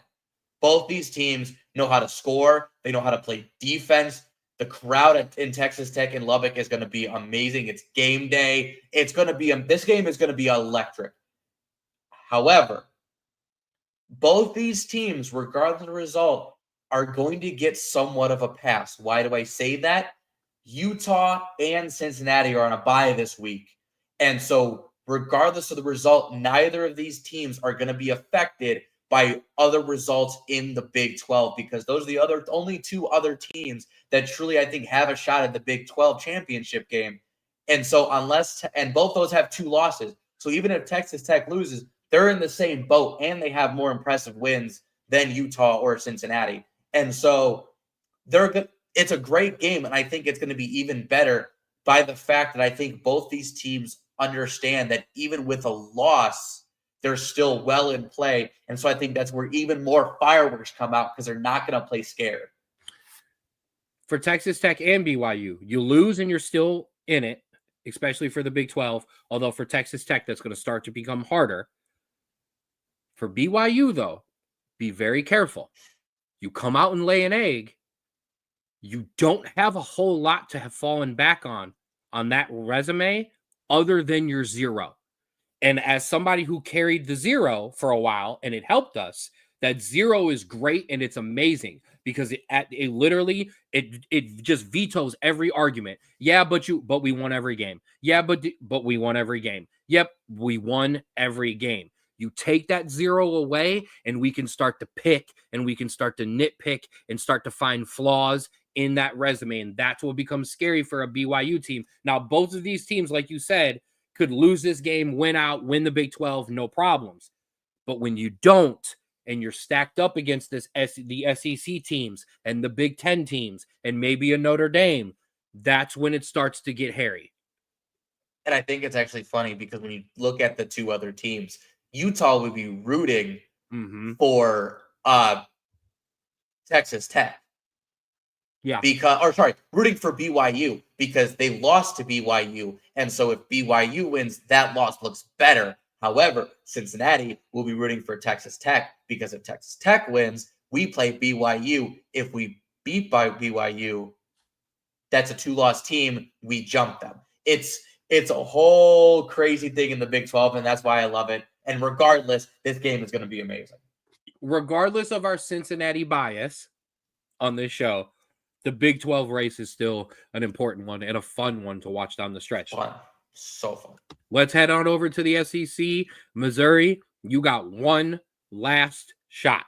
Both these teams know how to score. They know how to play defense. The crowd in Texas Tech and Lubbock is going to be amazing. It's game day. It's going to be this game is going to be electric. However, both these teams, regardless of the result, are going to get somewhat of a pass. Why do I say that? Utah and Cincinnati are on a bye this week. And so, regardless of the result, neither of these teams are going to be affected by other results in the Big 12 because those are the only two other teams that truly, I think, have a shot at the Big 12 championship game. And so, and both those have 2 losses. So, even if Texas Tech loses, they're in the same boat and they have more impressive wins than Utah or Cincinnati. And so, they're good. It's a great game, and I think it's going to be even better by the fact that I think both these teams understand that even with a loss, they're still well in play. And so I think that's where even more fireworks come out because they're not going to play scared. For Texas Tech and BYU, you lose and you're still in it, especially for the Big 12. Although for Texas Tech, that's going to start to become harder. For BYU, though, be very careful. You come out and lay an egg, you don't have a whole lot to have fallen back on that resume other than your 0. And as somebody who carried the 0 for a while and it helped us, that 0 is great and it's amazing because it literally just vetoes every argument. Yeah, but we won every game. Yeah, but we won every game. Yep, we won every game. You take that 0 away and we can start to pick and we can start to nitpick and start to find flaws in that resume. And that's what becomes scary for a BYU team. Now, both of these teams, like you said, could lose this game, win the Big 12, no problems. But when you don't, and you're stacked up against the SEC teams and the Big 10 teams and maybe a Notre Dame, that's when it starts to get hairy. And I think it's actually funny because when you look at the 2 other teams, Utah would be rooting for Texas Tech. Yeah. Rooting for BYU because they lost to BYU. And so if BYU wins, that loss looks better. However, Cincinnati will be rooting for Texas Tech because if Texas Tech wins, we play BYU. If we beat by BYU, that's a 2-loss team. We jump them. It's a whole crazy thing in the Big 12, and that's why I love it. And regardless, this game is going to be amazing. Regardless of our Cincinnati bias on this show, the Big 12 race is still an important one and a fun one to watch down the stretch. Fun. So fun. Let's head on over to the SEC. Missouri, you got one last shot.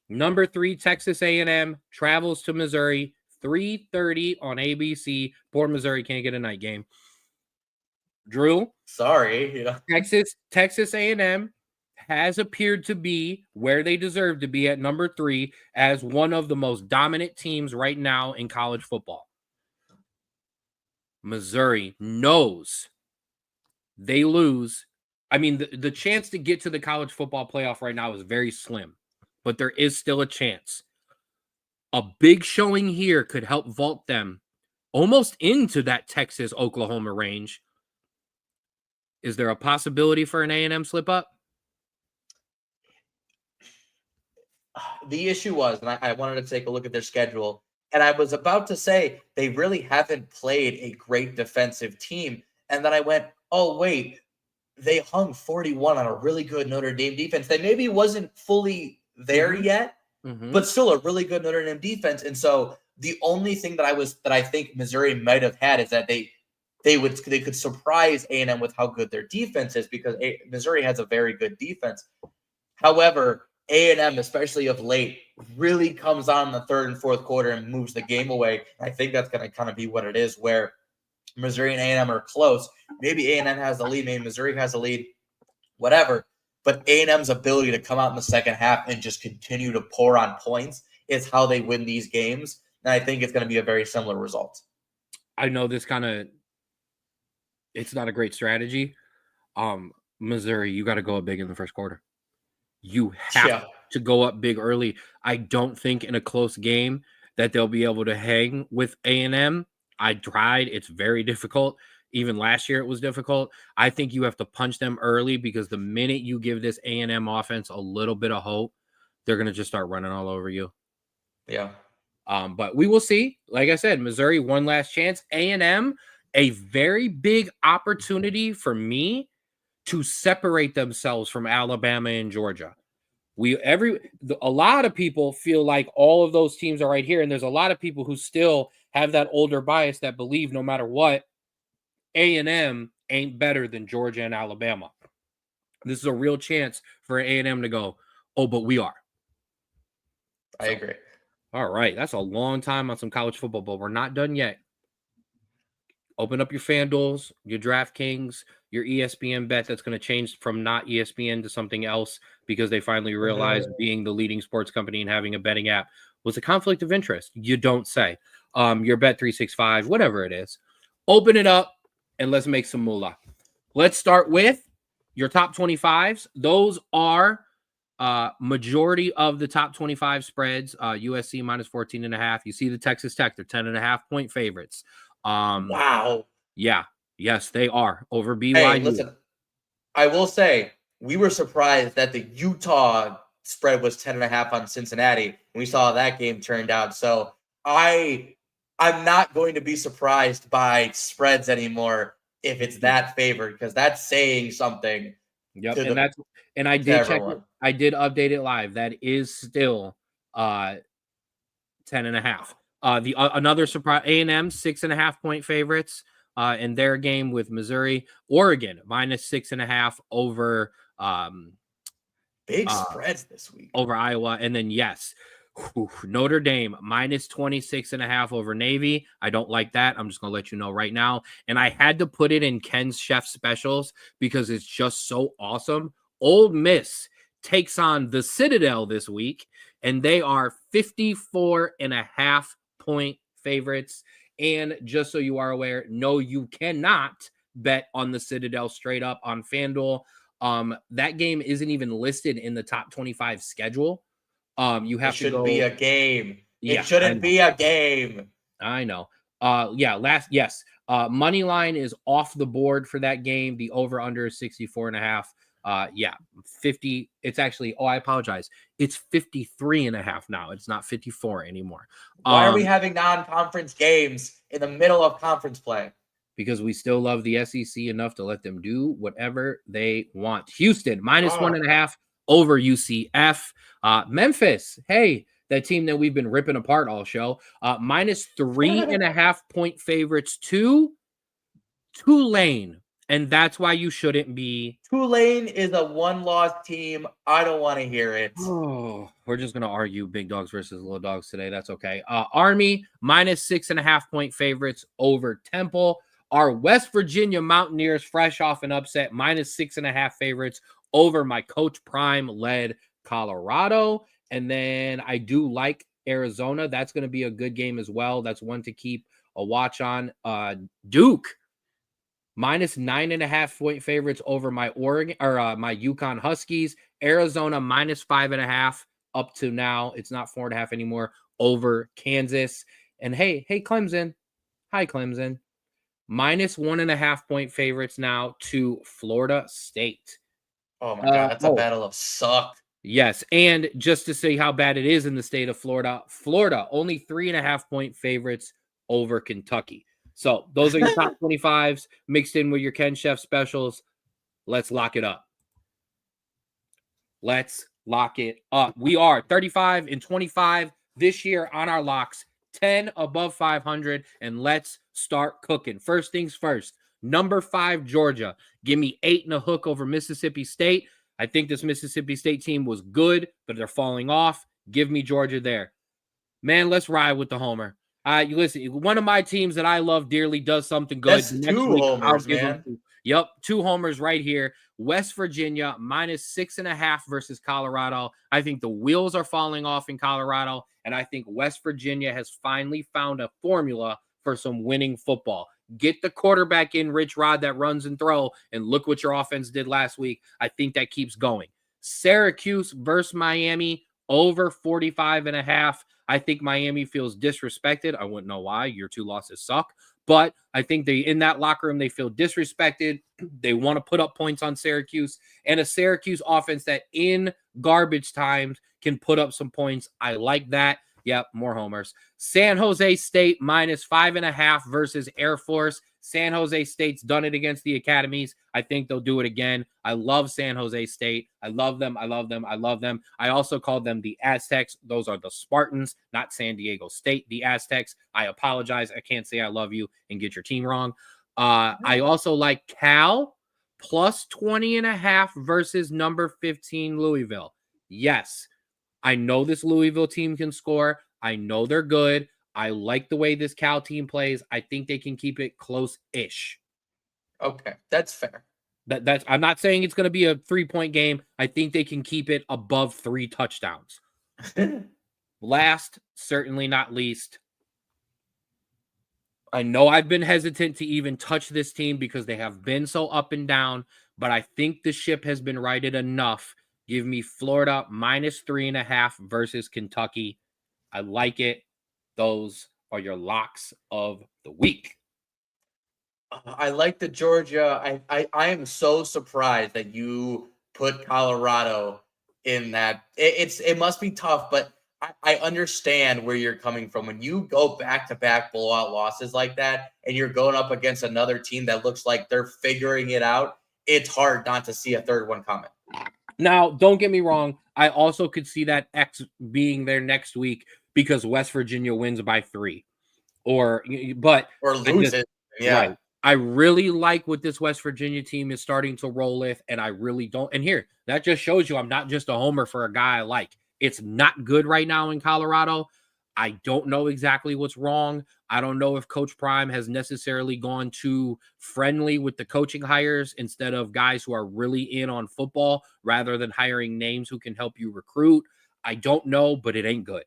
Number 3, Texas A&M travels to Missouri, 3:30 on ABC. Poor Missouri can't get a night game. Drew? Sorry. Yeah. Texas A&M has appeared to be where they deserve to be at number 3 as one of the most dominant teams right now in college football. Missouri knows they lose. I mean, the chance to get to the college football playoff right now is very slim, but there is still a chance. A big showing here could help vault them almost into that Texas-Oklahoma range. Is there a possibility for an A&M slip up? The issue was, and I wanted to take a look at their schedule, and I was about to say they really haven't played a great defensive team. And then I went, oh, wait, they hung 41 on a really good Notre Dame defense that maybe wasn't fully there yet, but still a really good Notre Dame defense. And so the only thing that I think Missouri might have had is that they could surprise A&M with how good their defense is because Missouri has a very good defense. However, A&M, especially of late, really comes on in the 3rd and 4th quarter and moves the game away. I think that's going to kind of be what it is, where Missouri and A&M are close. Maybe A&M has the lead, maybe Missouri has the lead, whatever. But A&M's ability to come out in the second half and just continue to pour on points is how they win these games. And I think it's going to be a very similar result. I know it's not a great strategy. Missouri, you got to go up big in the first quarter. You have to go up big early. I don't think in a close game that they'll be able to hang with A&M. I tried. It's very difficult. Even last year it was difficult. I think you have to punch them early because the minute you give this A&M offense a little bit of hope, they're going to just start running all over you. Yeah. But we will see. Like I said, Missouri, one last chance. A&M, a very big opportunity for me to separate themselves from Alabama and Georgia. A lot of people feel like all of those teams are right here, and there's a lot of people who still have that older bias that believe no matter what, A&M ain't better than Georgia and Alabama. This is a real chance for A&M to go, oh, but we are. I agree. All right, that's a long time on some college football, but we're not done yet. Open up your FanDuels, your DraftKings, your ESPN bet that's going to change from not ESPN to something else because they finally realized being the leading sports company and having a betting app was a conflict of interest. You don't say. Your Bet365, whatever it is. Open it up and let's make some moolah. Let's start with your top 25s. Those are majority of the top 25 spreads. USC minus 14.5. You see the Texas Tech, they're 10.5 point favorites. Wow. Yeah. Yes, they are over BYU. Hey, listen, I will say we were surprised that the Utah spread was 10.5 on Cincinnati. We saw that game turned out. So I'm not going to be surprised by spreads anymore if it's that favored, because that's saying something. Yep. And I did check it. I did update it live. That is still 10.5. Another surprise, A&M 6.5 point favorites in their game with Missouri. Oregon minus 6.5 over big spreads this week over Iowa. And then Notre Dame minus 26.5 over Navy. I don't like that. I'm just gonna let you know right now. And I had to put it in Ken's Chef Specials because it's just so awesome. Ole Miss takes on the Citadel this week, and they are 54.5 point favorites. And just so you are aware, no, you cannot bet on the Citadel straight up on FanDuel. That game isn't even listed in the top 25 schedule. You have to go. Be a game. It shouldn't be a game. I know. Money line is off the board for that game. The over under is 64.5. 50. It's actually, I apologize. It's 53.5 now. It's not 54 anymore. Why are we having non-conference games in the middle of conference play? Because we still love the SEC enough to let them do whatever they want. Houston minus 1.5 over UCF. Memphis, hey, that team that we've been ripping apart all show. Minus 3.5 point favorites to Tulane. And that's why you shouldn't be. Tulane is a one-loss team. I don't want to hear it. Oh, we're just going to argue big dogs versus little dogs today. That's okay. Army, minus 6.5 point favorites over Temple. Our West Virginia Mountaineers, fresh off an upset, minus 6.5 favorites over my Coach Prime-led Colorado. And then I do like Arizona. That's going to be a good game as well. That's one to keep a watch on. Duke, minus 9.5 point favorites over my Oregon or my UConn Huskies. Arizona minus 5.5 up to now. It's not 4.5 anymore over Kansas. And hey, Clemson. Hi, Clemson. Minus 1.5 point favorites now to Florida State. Oh my God, that's a battle of suck. Yes, and just to see how bad it is in the state of Florida, only 3.5 point favorites over Kentucky. So those are your top 25s mixed in with your Ken Chef specials. Let's lock it up. We are 35 and 25 this year on our locks, 10 above 500, and let's start cooking. First things first, number 5, Georgia. Give me 8 and a hook over Mississippi State. I think this Mississippi State team was good, but they're falling off. Give me Georgia there. Man, let's ride with the homer. Listen, one of my teams that I love dearly does something good. That's 2 homers, man. Yep, 2 homers right here. West Virginia minus 6.5 versus Colorado. I think the wheels are falling off in Colorado, and I think West Virginia has finally found a formula for some winning football. Get the quarterback in, Rich Rod, that runs and throw, and look what your offense did last week. I think that keeps going. Syracuse versus Miami, over 45.5. I think Miami feels disrespected. I wouldn't know why. Your 2 losses suck. But I think in that locker room, they feel disrespected. They want to put up points on Syracuse. And a Syracuse offense that in garbage times can put up some points. I like that. Yep, more homers. San Jose State -5.5 versus Air Force. San Jose State's done it against the academies. I think they'll do it again. I love San Jose State. I love them. I love them. I love them. I also call them the Aztecs. Those are the Spartans, not San Diego State. The Aztecs. I apologize. I can't say I love you and get your team wrong. I also like Cal +20.5 versus number 15 Louisville. Yes, I know this Louisville team can score. I know they're good. I like the way this Cal team plays. I think they can keep it close-ish. Okay, that's fair. That's I'm not saying it's going to be a 3-point game. I think they can keep it above 3 touchdowns. Last, certainly not least, I know I've been hesitant to even touch this team because they have been so up and down, but I think the ship has been righted enough. Give me Florida -3.5 versus Kentucky. I like it. Those are your locks of the week. I like the Georgia. I am so surprised that you put Colorado in that. It must be tough, but I understand where you're coming from. When you go back-to-back blowout losses like that, and you're going up against another team that looks like they're figuring it out, it's hard not to see a third one coming. Now, don't get me wrong. I also could see that X being there next week because West Virginia wins by 3. Or loses. Yeah. Right. I really like what this West Virginia team is starting to roll with, and I really don't. And here, that just shows you I'm not just a homer for a guy I like. It's not good right now in Colorado. I don't know exactly what's wrong. I don't know if Coach Prime has necessarily gone too friendly with the coaching hires instead of guys who are really in on football rather than hiring names who can help you recruit. I don't know, but it ain't good.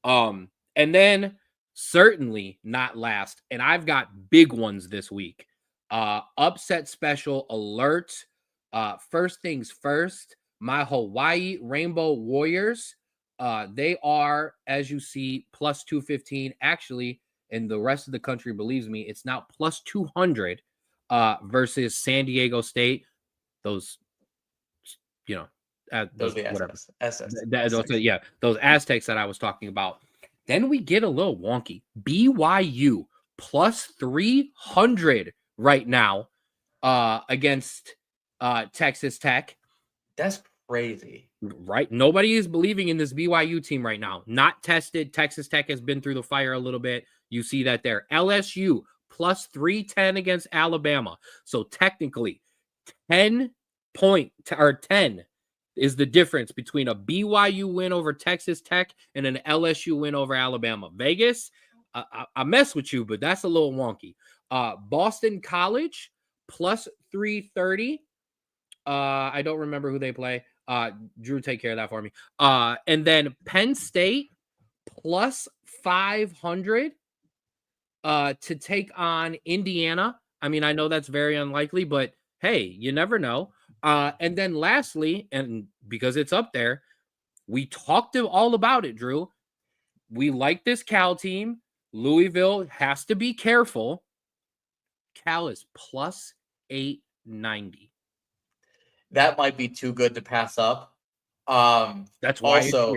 And then certainly not last, and I've got big ones this week. Upset special alert. First things first, my Hawaii Rainbow Warriors. They are, as you see, +215. Actually, and the rest of the country believes me, it's now +200 versus San Diego State. Those, Those whatever. SS. Those Aztecs that I was talking about. Then we get a little wonky. BYU +300 right now against Texas Tech. That's crazy. Right. Nobody is believing in this BYU team right now. Not tested. Texas Tech has been through the fire a little bit. You see that there. LSU +310 against Alabama. So technically 10 is the difference between a BYU win over Texas Tech and an LSU win over Alabama. Vegas, I mess with you, but that's a little wonky. Boston College +330. I don't remember who they play. Drew, take care of that for me. And then Penn State +500 to take on Indiana. I mean, I know that's very unlikely, but hey, you never know. And then lastly, and because it's up there, we talked all about it, Drew. We like this Cal team. Louisville has to be careful. Cal is +890. That might be too good to pass up. That's why also,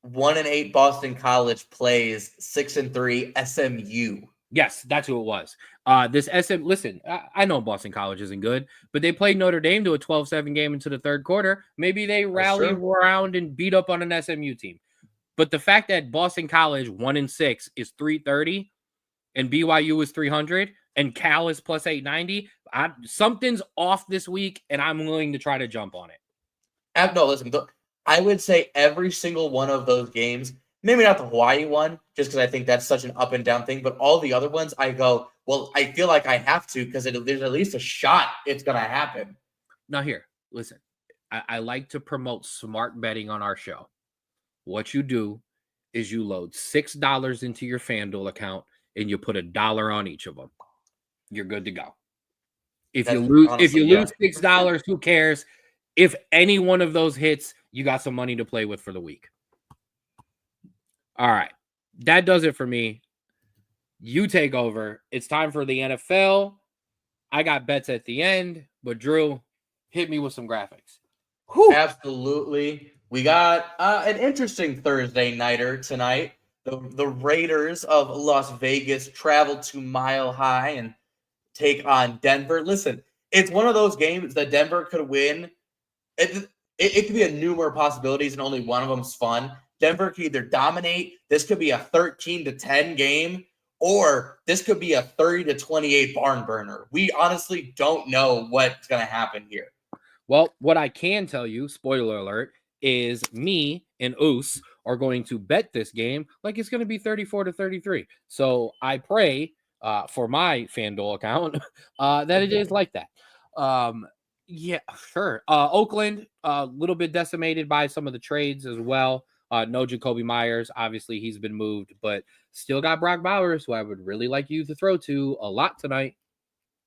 1-8 Boston College plays 6-3 SMU. Yes, that's who it was. Listen, I know Boston College isn't good, but they played Notre Dame to a 12-7 game into the third quarter. Maybe they rally around and beat up on an SMU team. But the fact that Boston College 1-6 is 330 and BYU is 300 and Cal is +890, something's off this week, and I'm willing to try to jump on it. No, listen, I would say every single one of those games, maybe not the Hawaii one, just because I think that's such an up and down thing, but all the other ones, I go, well, I feel like I have to because there's at least a shot it's going to happen. Now here, listen, I like to promote smart betting on our show. What you do is you load $6 into your FanDuel account and you put $1 on each of them. You're good to go. If you lose $6, who cares? If any one of those hits, you got some money to play with for the week. All right. That does it for me. You take over. It's time for the NFL. I got bets at the end, but Drew, hit me with some graphics. Whew. Absolutely. We got an interesting Thursday nighter tonight. The Raiders of Las Vegas travel to Mile High and take on Denver. Listen, it's one of those games that Denver could win. It could be a numerous possibilities, and only one of them's fun. Denver could either dominate. This could be a 13-10 game, or this could be a 30-28 barn burner. We honestly don't know what's going to happen here. Well, what I can tell you, spoiler alert, is me and Oos are going to bet this game like it's going to be 34-33. So I pray for my FanDuel account that it is like that. Yeah, sure. Oakland, a little bit decimated by some of the trades as well. No Jacoby Myers. Obviously, he's been moved, but still got Brock Bowers, who I would really like you to throw to a lot tonight.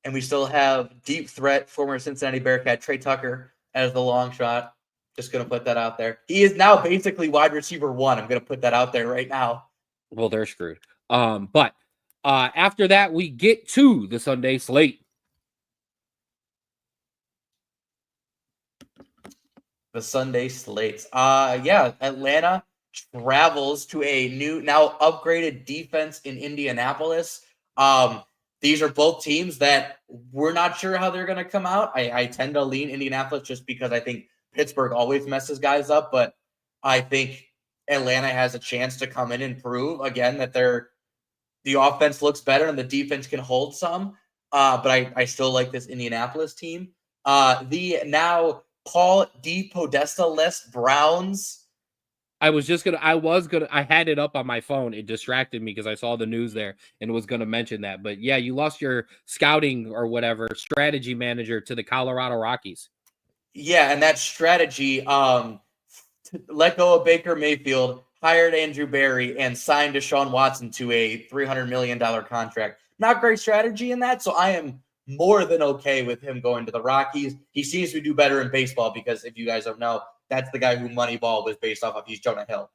And we still have deep threat, former Cincinnati Bearcat Trey Tucker as the long shot. Just going to put that out there. He is now basically wide receiver 1. I'm going to put that out there right now. Well, they're screwed. But after that, we get to the Sunday slate. The Sunday slates. Atlanta travels to a new, now upgraded defense in Indianapolis. These are both teams that we're not sure how they're going to come out. I tend to lean Indianapolis just because I think Pittsburgh always messes guys up, but I think Atlanta has a chance to come in and prove again that the offense looks better and the defense can hold some. But I still like this Indianapolis team. The now Paul D. Podesta-less Browns. I had it up on my phone. It distracted me because I saw the news there and was going to mention that. But yeah, you lost your scouting or whatever strategy manager to the Colorado Rockies. Yeah, and that strategy, let go of Baker Mayfield, hired Andrew Berry, and signed Deshaun Watson to a $300 million contract. Not great strategy in that, so I am more than okay with him going to the Rockies. He seems to do better in baseball because if you guys don't know, that's the guy who Moneyball was based off of. He's Jonah Hill.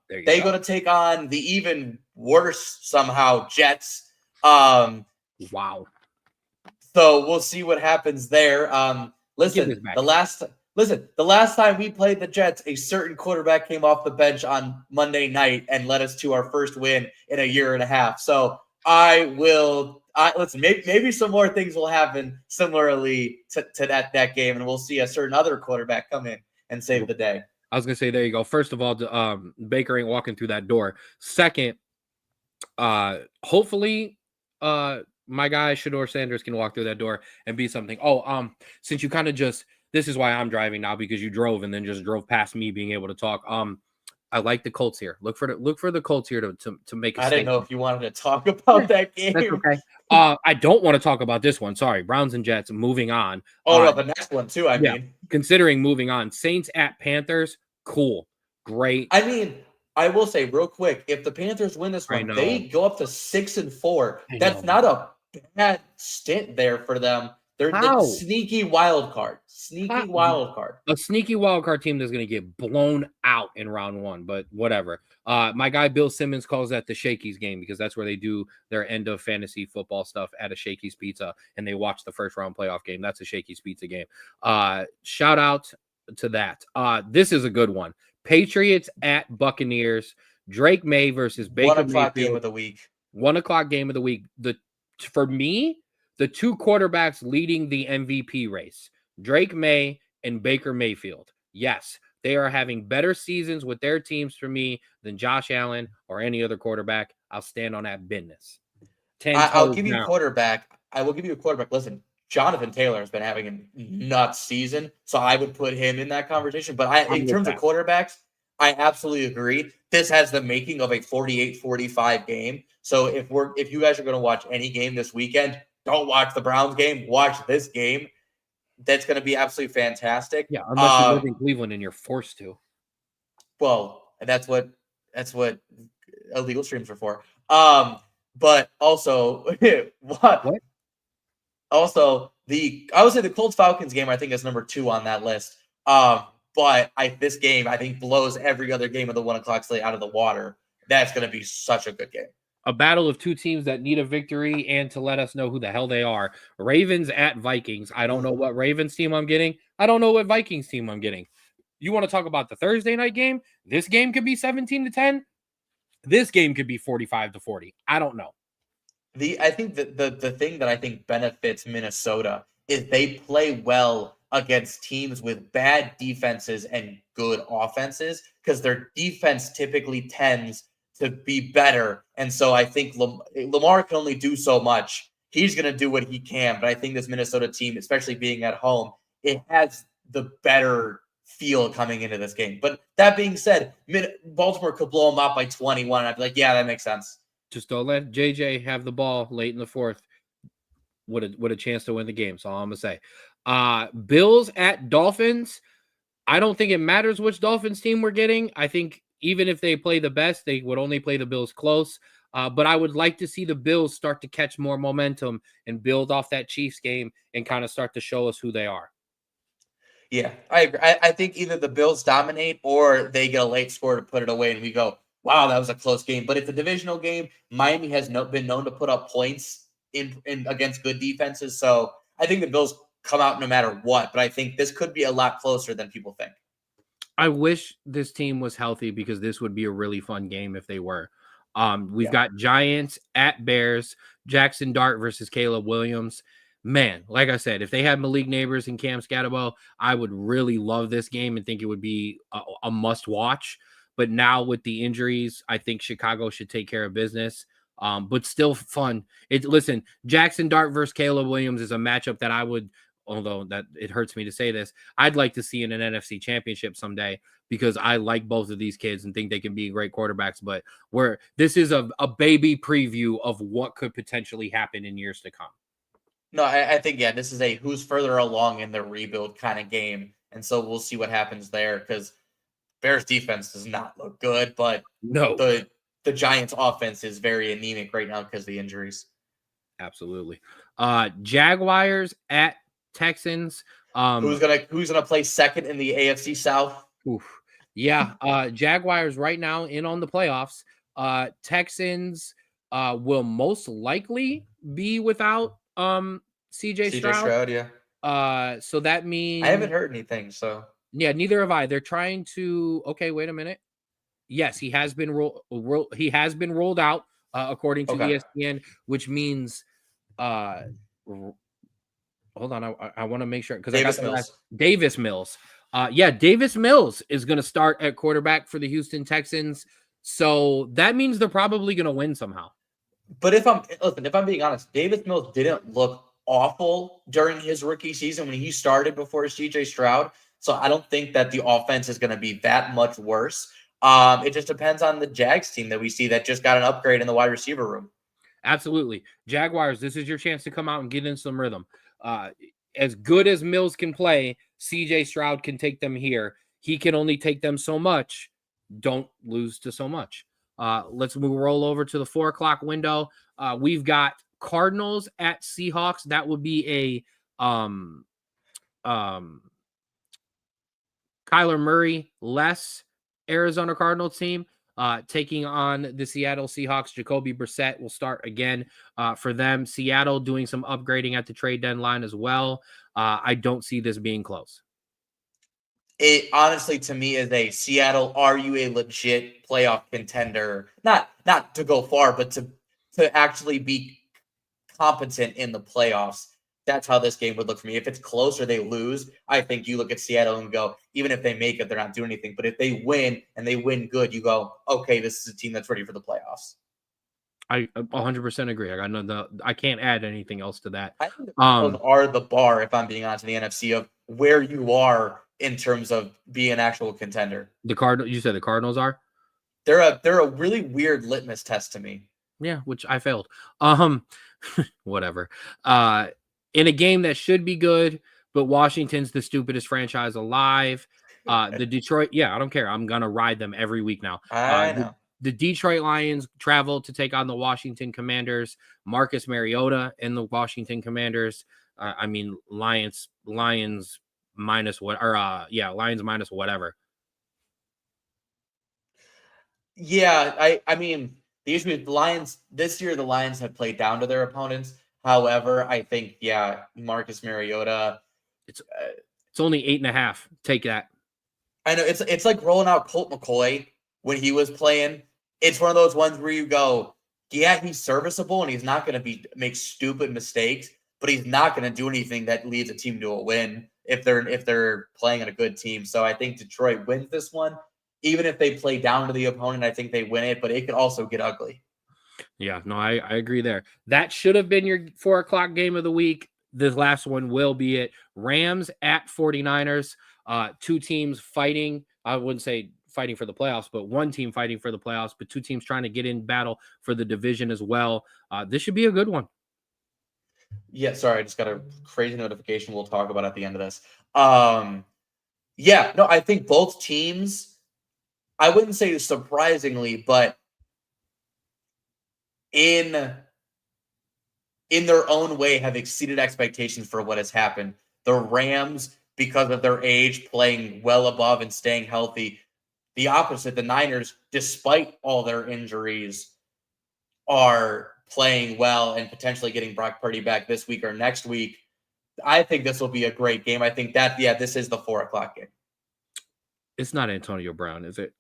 They go to take on the even worse somehow Jets. Wow. So we'll see what happens there. Listen, the last time we played the Jets, a certain quarterback came off the bench on Monday night and led us to our first win in a year and a half. So listen, maybe some more things will happen similarly to that game, and we'll see a certain other quarterback come in and save the day. I was going to say, there you go. First of all, Baker ain't walking through that door. Second, hopefully my guy Shedeur Sanders can walk through that door and be something. Since you kind of this is why I'm driving now, because you drove and then just drove past me being able to talk. I like the Colts here. Look for the Colts here to make a I didn't know if you wanted to talk about that game. That's okay. I don't want to talk about this one. Sorry. Browns and Jets, moving on. The next one too, I mean. Considering moving on. Saints at Panthers, cool. Great. I mean, I will say real quick, if the Panthers win this one, they go up to 6-4. That's not a bad stint there for them. They're the sneaky wild card. A sneaky wild card team that's going to get blown out in round 1, but whatever. My guy Bill Simmons calls that the Shakey's game because that's where they do their end of fantasy football stuff at a Shakey's Pizza, and they watch the first round playoff game. That's a Shakey's Pizza game. Shout out to that. This is a good one. Patriots at Buccaneers. Drake May versus Baker Mayfield. 1 o'clock game of the week. 1 o'clock game of the week. For me, the two quarterbacks leading the MVP race, Drake May and Baker Mayfield. Yes, they are having better seasons with their teams for me than Josh Allen or any other quarterback. I'll stand on that business. I'll give you a quarterback. I will give you a quarterback. Listen, Jonathan Taylor has been having a nuts season, so I would put him in that conversation. But in terms of quarterbacks, I absolutely agree. This has the making of a 48-45 game. So if you guys are going to watch any game this weekend, don't watch the Browns game. Watch this game. That's going to be absolutely fantastic. Yeah, unless you live in Cleveland and you're forced to. Well, that's what illegal streams are for. But also, what? Also, I would say the Colts Falcons game I think is number 2 on that list. But this game I think blows every other game of the 1 o'clock slate out of the water. That's going to be such a good game. A battle of two teams that need a victory and to let us know who the hell they are. Ravens at Vikings. I don't know what Ravens team I'm getting. I don't know what Vikings team I'm getting. You want to talk about the Thursday night game? This game could be 17-10. This game could be 45-40. I don't know. I think the thing that I think benefits Minnesota is they play well against teams with bad defenses and good offenses because their defense typically tends to be better. And so I think Lamar can only do so much. He's going to do what he can. But I think this Minnesota team, especially being at home, it has the better feel coming into this game. But that being said, Baltimore could blow them out by 21. And I'd be like, yeah, that makes sense. Just don't let JJ have the ball late in the fourth with a chance to win the game. So all I'm going to say. Bills at Dolphins. I don't think it matters which Dolphins team we're getting. I think even if they play the best, they would only play the Bills close. But I would like to see the Bills start to catch more momentum and build off that Chiefs game and kind of start to show us who they are. Yeah, I agree. I think either the Bills dominate or they get a late score to put it away and we go, wow, that was a close game. But it's a divisional game. Miami has been known to put up points in against good defenses. So I think the Bills come out no matter what. But I think this could be a lot closer than people think. I wish this team was healthy because this would be a really fun game if they were. We've got Giants at Bears, Jackson Dart versus Caleb Williams. Man, like I said, if they had Malik Neighbors and Cam Scatterbo, I would really love this game and think it would be a must watch. But now with the injuries, I think Chicago should take care of business. But still fun. Listen, Jackson Dart versus Caleb Williams is a matchup that I would, although that it hurts me to say this, I'd like to see in an NFC championship someday because I like both of these kids and think they can be great quarterbacks. But this is a baby preview of what could potentially happen in years to come. No, I think, yeah, this is a who's further along in the rebuild kind of game. And so we'll see what happens there because Bears defense does not look good, but no, the Giants offense is very anemic right now because of the injuries. Absolutely. Jaguars at Texans. Who's gonna play second in the AFC South? Oof. Yeah, Jaguars right now in on the playoffs. Texans will most likely be without CJ Stroud. Yeah. So that means I haven't heard anything. So yeah, neither have I. They're trying to. Okay, wait a minute. Yes, he has been rolled out according to ESPN, which means hold on, I want to make sure because Davis Mills. Davis Mills is going to start at quarterback for the Houston Texans. So that means they're probably going to win somehow. But if I'm being honest, Davis Mills didn't look awful during his rookie season when he started before CJ Stroud. So I don't think that the offense is going to be that much worse. It just depends on the Jags team that we see that just got an upgrade in the wide receiver room. Absolutely. Jaguars, this is your chance to come out and get in some rhythm. As good as Mills can play, CJ Stroud can take them here. He can only take them so much. Don't lose to so much. Let's roll over to the 4:00 window. We've got Cardinals at Seahawks. That would be a Kyler Murray less Arizona Cardinals team taking on the Seattle Seahawks. Jacoby Brissett will start again for them. Seattle doing some upgrading at the trade deadline as well. I don't see this being close. It honestly, to me, is a Seattle, are you a legit playoff contender? Not to go far, but to actually be competent in the playoffs. That's how this game would look for me. If it's close or they lose, I think you look at Seattle and go, even if they make it, they're not doing anything. But if they win and they win good, you go, okay, this is a team that's ready for the playoffs. I 100% agree. I can't add anything else to that. I think the Cardinals are the bar, if I'm being honest, in the NFC of where you are in terms of being an actual contender. You said the Cardinals are? They're a really weird litmus test to me. Yeah, which I failed. Whatever. In a game that should be good, but Washington's the stupidest franchise alive. The Detroit, I don't care. I'm gonna ride them every week now. I know. The Detroit Lions travel to take on the Washington Commanders. Marcus Mariota and the Washington Commanders. Lions minus what? Lions minus whatever. Yeah, I mean, the issue with the Lions this year, the Lions have played down to their opponents. However, I think, Marcus Mariota. It's only 8.5. Take that. I know it's like rolling out Colt McCoy when he was playing. It's one of those ones where you go, yeah, he's serviceable and he's not going to make stupid mistakes, but he's not going to do anything that leads a team to a win if they're playing on a good team. So I think Detroit wins this one. Even if they play down to the opponent, I think they win it, but it could also get ugly. Yeah, no, I agree there. That should have been your 4:00 game of the week. This last one will be it. Rams at 49ers. Two teams fighting. I wouldn't say fighting for the playoffs, but one team fighting for the playoffs, but two teams trying to get in battle for the division as well. This should be a good one. Yeah, sorry, I just got a crazy notification we'll talk about at the end of this. Yeah, no, I think both teams, I wouldn't say surprisingly, but in their own way have exceeded expectations for what has happened. The Rams, because of their age, playing well above and staying healthy. The opposite, the Niners, despite all their injuries, are playing well and potentially getting Brock Purdy back this week or next week. I think this will be a great game. I think that, this is the 4:00 game. It's not Antonio Brown, is it?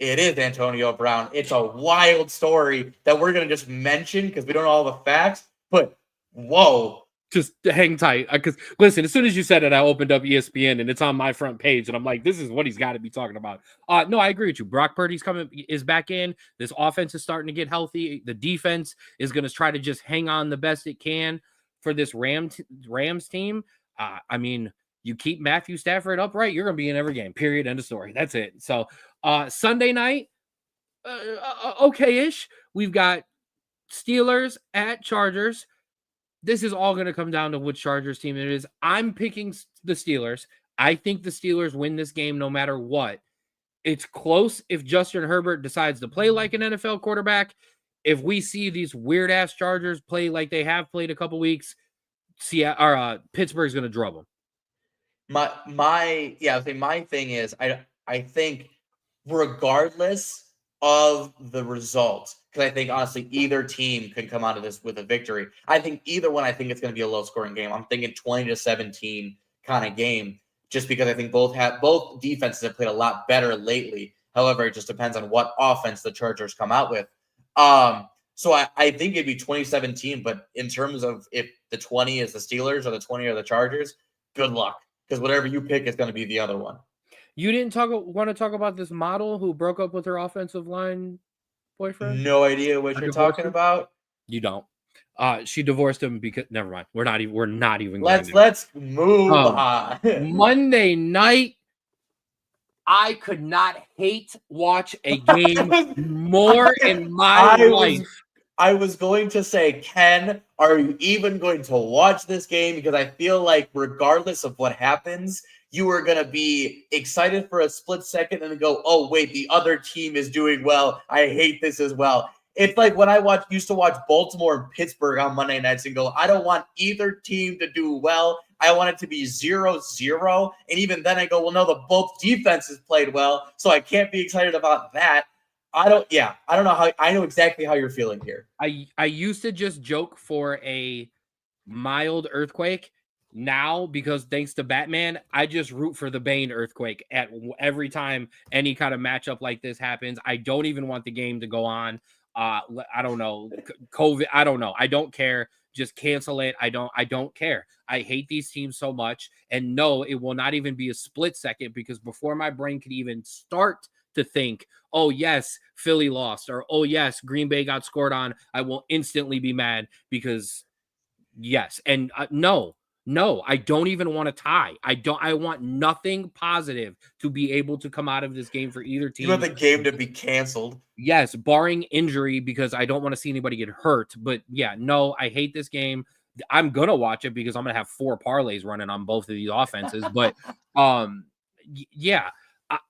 It is Antonio Brown. It's a wild story that we're going to just mention because we don't know all the facts, but whoa. Just hang tight. Because listen, as soon as you said it, I opened up ESPN and it's on my front page, and I'm like, this is what he's got to be talking about. No, I agree with you. Brock Purdy's is back in. This offense is starting to get healthy. The defense is going to try to just hang on the best it can for this Rams team. I mean, you keep Matthew Stafford upright, you're going to be in every game. Period. End of story. That's it. So Sunday night, okay-ish. We've got Steelers at Chargers. This is all going to come down to which Chargers team it is. I'm picking the Steelers. I think the Steelers win this game no matter what. It's close if Justin Herbert decides to play like an NFL quarterback. If we see these weird-ass Chargers play like they have played a couple weeks, Pittsburgh's going to drub them. My thing is, I think regardless of the result, because I think honestly either team could come out of this with a victory. I think either one. I think it's going to be a low-scoring game. I'm thinking 20-17 kind of game, just because I think both defenses have played a lot better lately. However, it just depends on what offense the Chargers come out with. So I think it'd be 20-17. But in terms of if the 20 is the Steelers or the 20 are the Chargers, good luck, because whatever you pick is going to be the other one. You didn't want to talk about this model who broke up with her offensive line boyfriend? No idea what you're talking about. You don't. She divorced him because never mind. We're not even. Let's move on. Monday night, I could not watch a game more in my life. I was going to say, Ken, are you even going to watch this game? Because I feel like regardless of what happens, you are going to be excited for a split second and then go, oh, wait, the other team is doing well. I hate this as well. It's like when I used to watch Baltimore and Pittsburgh on Monday nights and go, I don't want either team to do well. I want it to be 0-0. And even then I go, well, no, both defenses played well, so I can't be excited about that. I don't know how. I know exactly how you're feeling here. I used to just joke for a mild earthquake. Now, because thanks to Batman, I just root for the Bane earthquake at every time any kind of matchup like this happens. I don't even want the game to go on. I don't know. COVID. I don't know. I don't care. Just cancel it. I don't care. I hate these teams so much. And no, it will not even be a split second, because before my brain could even start to think, oh yes, Philly lost, or oh yes, Green Bay got scored on, I will instantly be mad, because yes. And no, I don't even want to tie. I want nothing positive to be able to come out of this game for either team. You want the game to be canceled. Yes, barring injury, because I don't want to see anybody get hurt. But yeah, no, I hate this game. I'm going to watch it because I'm going to have 4 parlays running on both of these offenses. But yeah,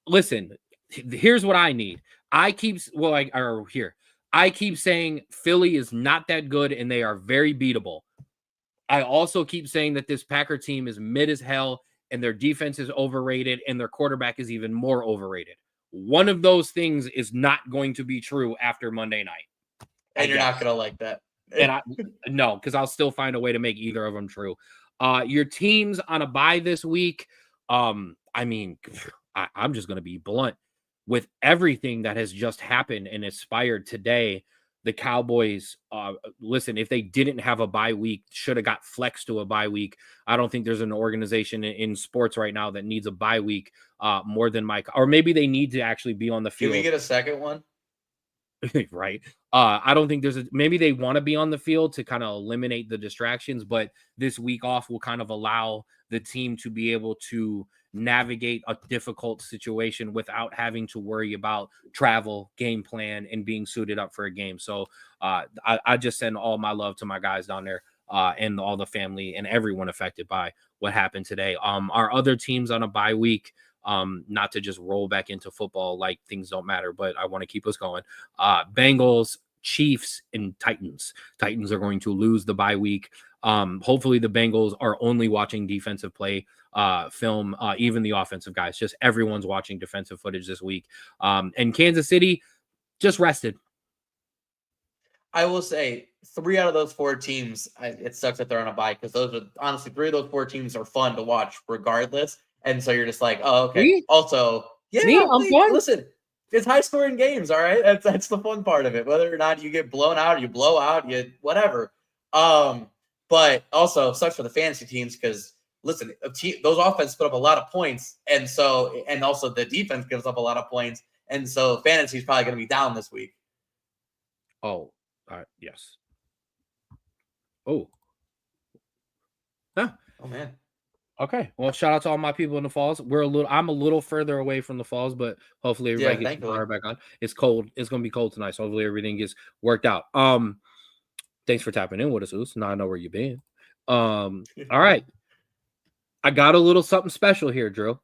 listen, here's what I need. I keep saying Philly is not that good and they are very beatable. I also keep saying that this Packer team is mid as hell and their defense is overrated and their quarterback is even more overrated. One of those things is not going to be true after Monday night. And you're not going to like that. And no, because I'll still find a way to make either of them true. Your teams on a bye this week. I mean, I'm just going to be blunt. With everything that has just happened and inspired today, the Cowboys, listen, if they didn't have a bye week, should have got flexed to a bye week. I don't think there's an organization in sports right now that needs a bye week more than Mike, or maybe they need to actually be on the field. Can we get a second one? Right. I don't think maybe they want to be on the field to kind of eliminate the distractions, but this week off will kind of allow the team to be able to navigate a difficult situation without having to worry about travel, game plan, and being suited up for a game. So I just send all my love to my guys down there and all the family and everyone affected by what happened today. Our other teams on a bye week, not to just roll back into football like things don't matter, but I want to keep us going. Bengals, Chiefs, and Titans. Titans are going to lose the bye week. Hopefully the Bengals are only watching defensive play film, even the offensive guys, just everyone's watching defensive footage this week. And Kansas City just rested. I will say 3 out of those 4 teams, it sucks that they're on a bye because those are honestly 3 of those 4 teams are fun to watch regardless. And so you're just like, oh, okay. Me? Also, yeah, I'm fun. Listen, it's high scoring games, all right? That's the fun part of it. Whether or not you get blown out or you blow out, you whatever. But also sucks for the fantasy teams because listen, those offenses put up a lot of points, and also the defense gives up a lot of points, and so fantasy is probably going to be down this week. Oh, yes. Oh. Huh. Oh man. Okay. Well, shout out to all my people in the falls. I'm a little further away from the falls, but hopefully everybody gets the power back on. It's cold. It's gonna be cold tonight, so hopefully everything gets worked out. Thanks for tapping in with us, Oos. Now I know where you've been. All right. I got a little something special here, Drew.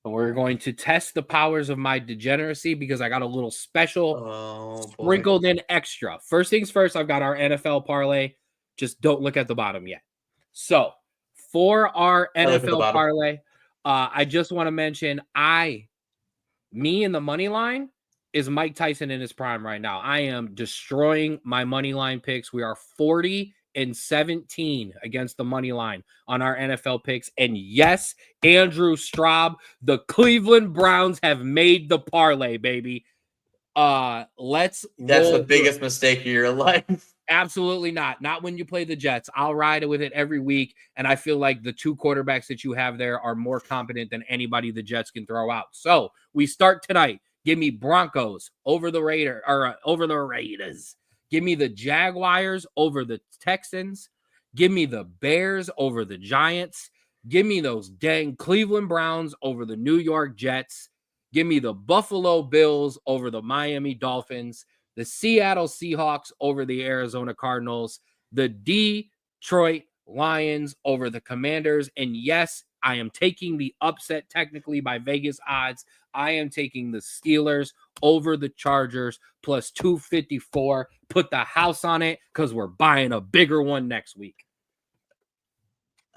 And we're going to test the powers of my degeneracy because I got a little special sprinkled in extra. First things first, I've got our NFL parlay. Just don't look at the bottom yet. So for our NFL parlay, I just want to mention me in the money line is Mike Tyson in his prime right now. I am destroying my money line picks. We are 40-17 against the money line on our NFL picks. And yes, Andrew Straub, the Cleveland Browns have made the parlay, baby. That's the biggest mistake of your life. Absolutely not. Not when you play the Jets. I'll ride with it every week. And I feel like the 2 quarterbacks that you have there are more competent than anybody the Jets can throw out. So we start tonight. Give me Broncos over the Raiders. Give me the Jaguars over the Texans. Give me the Bears over the Giants. Give me those dang Cleveland Browns over the New York Jets. Give me the Buffalo Bills over the Miami Dolphins. The Seattle Seahawks over the Arizona Cardinals. The Detroit Lions over the Commanders. And yes, I am taking the upset technically by Vegas odds. I am taking the Steelers over the Chargers plus 254. Put the house on it because we're buying a bigger one next week.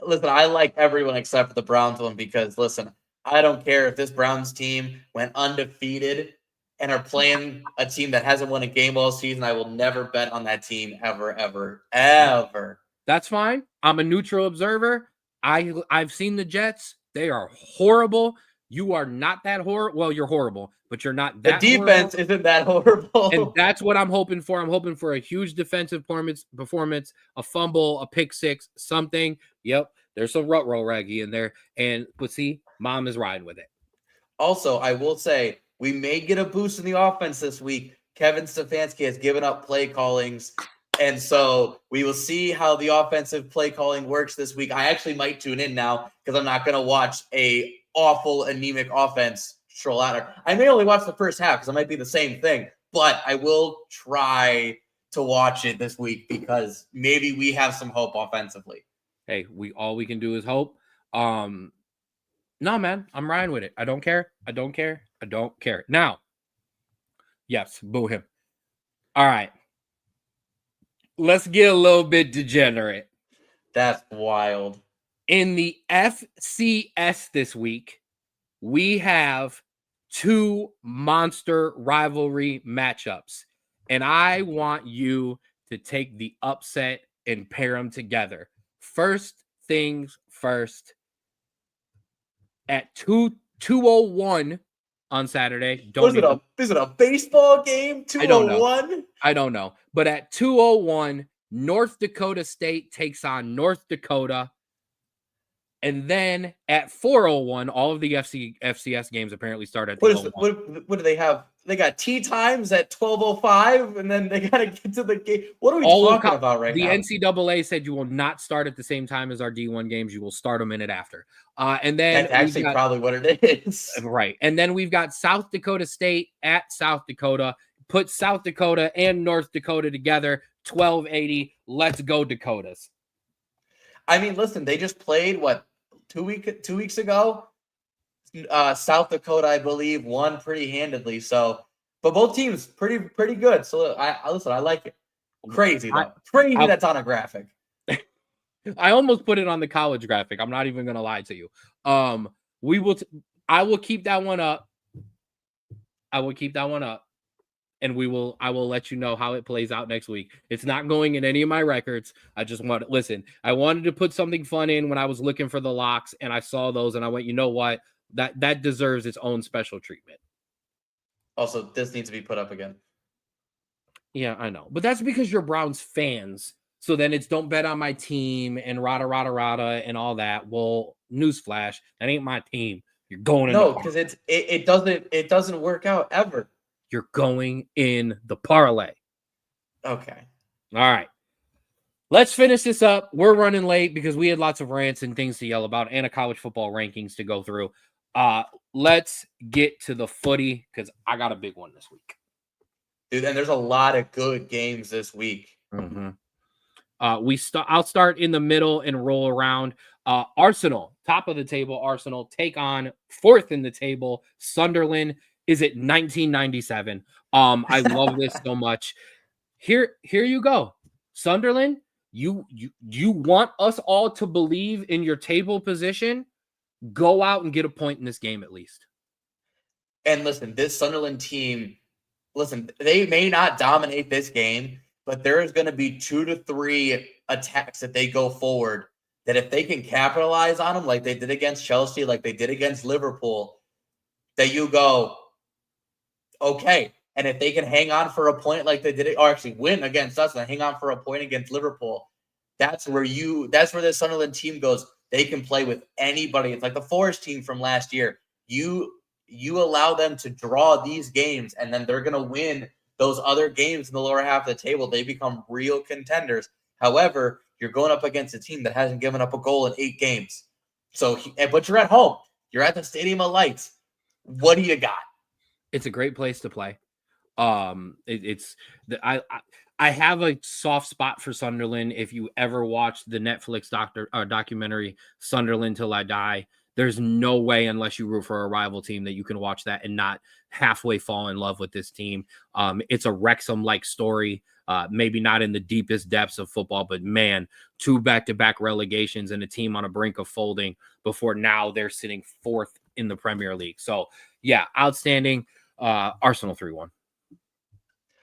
Listen, I like everyone except for the Browns one because, listen, I don't care if this Browns team went undefeated and are playing a team that hasn't won a game all season. I will never bet on that team ever, ever, ever. That's fine. I'm a neutral observer. I've seen the Jets. They are horrible. You are not that horrible. Well, you're horrible, but you're not that The defense horrible. Isn't that horrible. And that's what I'm hoping for. I'm hoping for a huge defensive performance, a fumble, a pick six, something. Yep, there's some rut roll raggy in there. But see, mom is riding with it. Also, I will say we may get a boost in the offense this week. Kevin Stefanski has given up play callings. And so we will see how the offensive play calling works this week. I actually might tune in now because I'm not going to watch a awful anemic offense stroll out. I may only watch the first half because it might be the same thing, but I will try to watch it this week because maybe we have some hope offensively. Hey, all we can do is hope. No, man, I'm riding with it. I don't care. Now, yes, boo him. All right. Let's get a little bit degenerate. That's wild. In the FCS this week, we have 2 monster rivalry matchups. And I want you to take the upset and pair them together. First things first. At 2:01 on Saturday. Is it a baseball game? I don't know. 2:01? I don't know. But at 2:01, North Dakota State takes on North Dakota. And then at 4:01, all of the FCS games apparently start at the What do they have? They got tea times at 12:05, and then they got to get to the game. What are we talking about right now? The NCAA said you will not start at the same time as our D1 games. You will start a minute after. And then that's actually probably what it is. Right. And then we've got South Dakota State at South Dakota. Put South Dakota and North Dakota together, 1280. Let's go, Dakotas. I mean, listen, they just played, what, 2 weeks ago? South Dakota, I believe, won pretty handedly. So, but both teams pretty good. So I like it. Crazy though. That's on a graphic. I almost put it on the college graphic. I'm not even gonna lie to you. I will keep that one up. And I will let you know how it plays out next week. It's not going in any of my records. I wanted to put something fun in when I was looking for the locks, and I saw those, and I went, you know what? That deserves its own special treatment. Also, this needs to be put up again. Yeah, I know. But that's because you're Browns fans. So then it's don't bet on my team and rada and all that. Well, newsflash, that ain't my team. You're going in. No, because it doesn't work out ever. You're going in the parlay. Okay. All right. Let's finish this up. We're running late because we had lots of rants and things to yell about and a college football rankings to go through. Let's get to the footy because I got a big one this week. Dude, and there's a lot of good games this week. Mm-hmm. I'll start in the middle and roll around. Arsenal, top of the table. Arsenal take on fourth in the table. Sunderland is at 1997. I love this so much. Here you go. Sunderland, you want us all to believe in your table position? Go out and get a point in this game at least. And listen, this Sunderland team, they may not dominate this game, but there is going to be 2 to 3 attacks that they go forward that if they can capitalize on them like they did against Chelsea, like they did against Liverpool, that you go, okay. And if they can hang on for a point like they did, or actually win against us and hang on for a point against Liverpool, that's where the Sunderland team goes. They can play with anybody. It's like the Forest team from last year. You allow them to draw these games, and then they're going to win those other games in the lower half of the table. They become real contenders. However, you're going up against a team that hasn't given up a goal in 8 games. But you're at home. You're at the Stadium of Lights. What do you got? It's a great place to play. I have a soft spot for Sunderland. If you ever watched the Netflix documentary Sunderland Till I Die, there's no way, unless you root for a rival team, that you can watch that and not halfway fall in love with this team. It's a Wrexham-like story. Maybe not in the deepest depths of football, but man, 2 back-to-back relegations and a team on a brink of folding before now they're sitting 4th in the Premier League. So yeah, outstanding. Arsenal 3-1.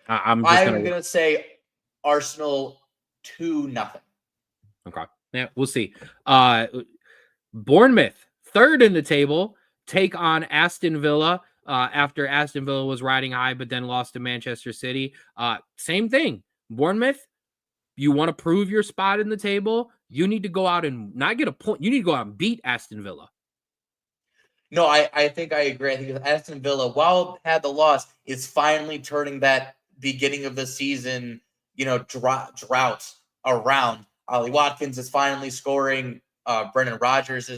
I'm going to say Arsenal 2-0. Okay. Yeah, we'll see. Bournemouth, 3rd in the table, take on Aston Villa after Aston Villa was riding high, but then lost to Manchester City. Same thing. Bournemouth, you want to prove your spot in the table, you need to go out and not get a point. You need to go out and beat Aston Villa. No, I think I agree. I think Aston Villa, while had the loss, is finally turning that beginning of the season, drought around. Ollie Watkins is finally scoring. Brendan Rodgers.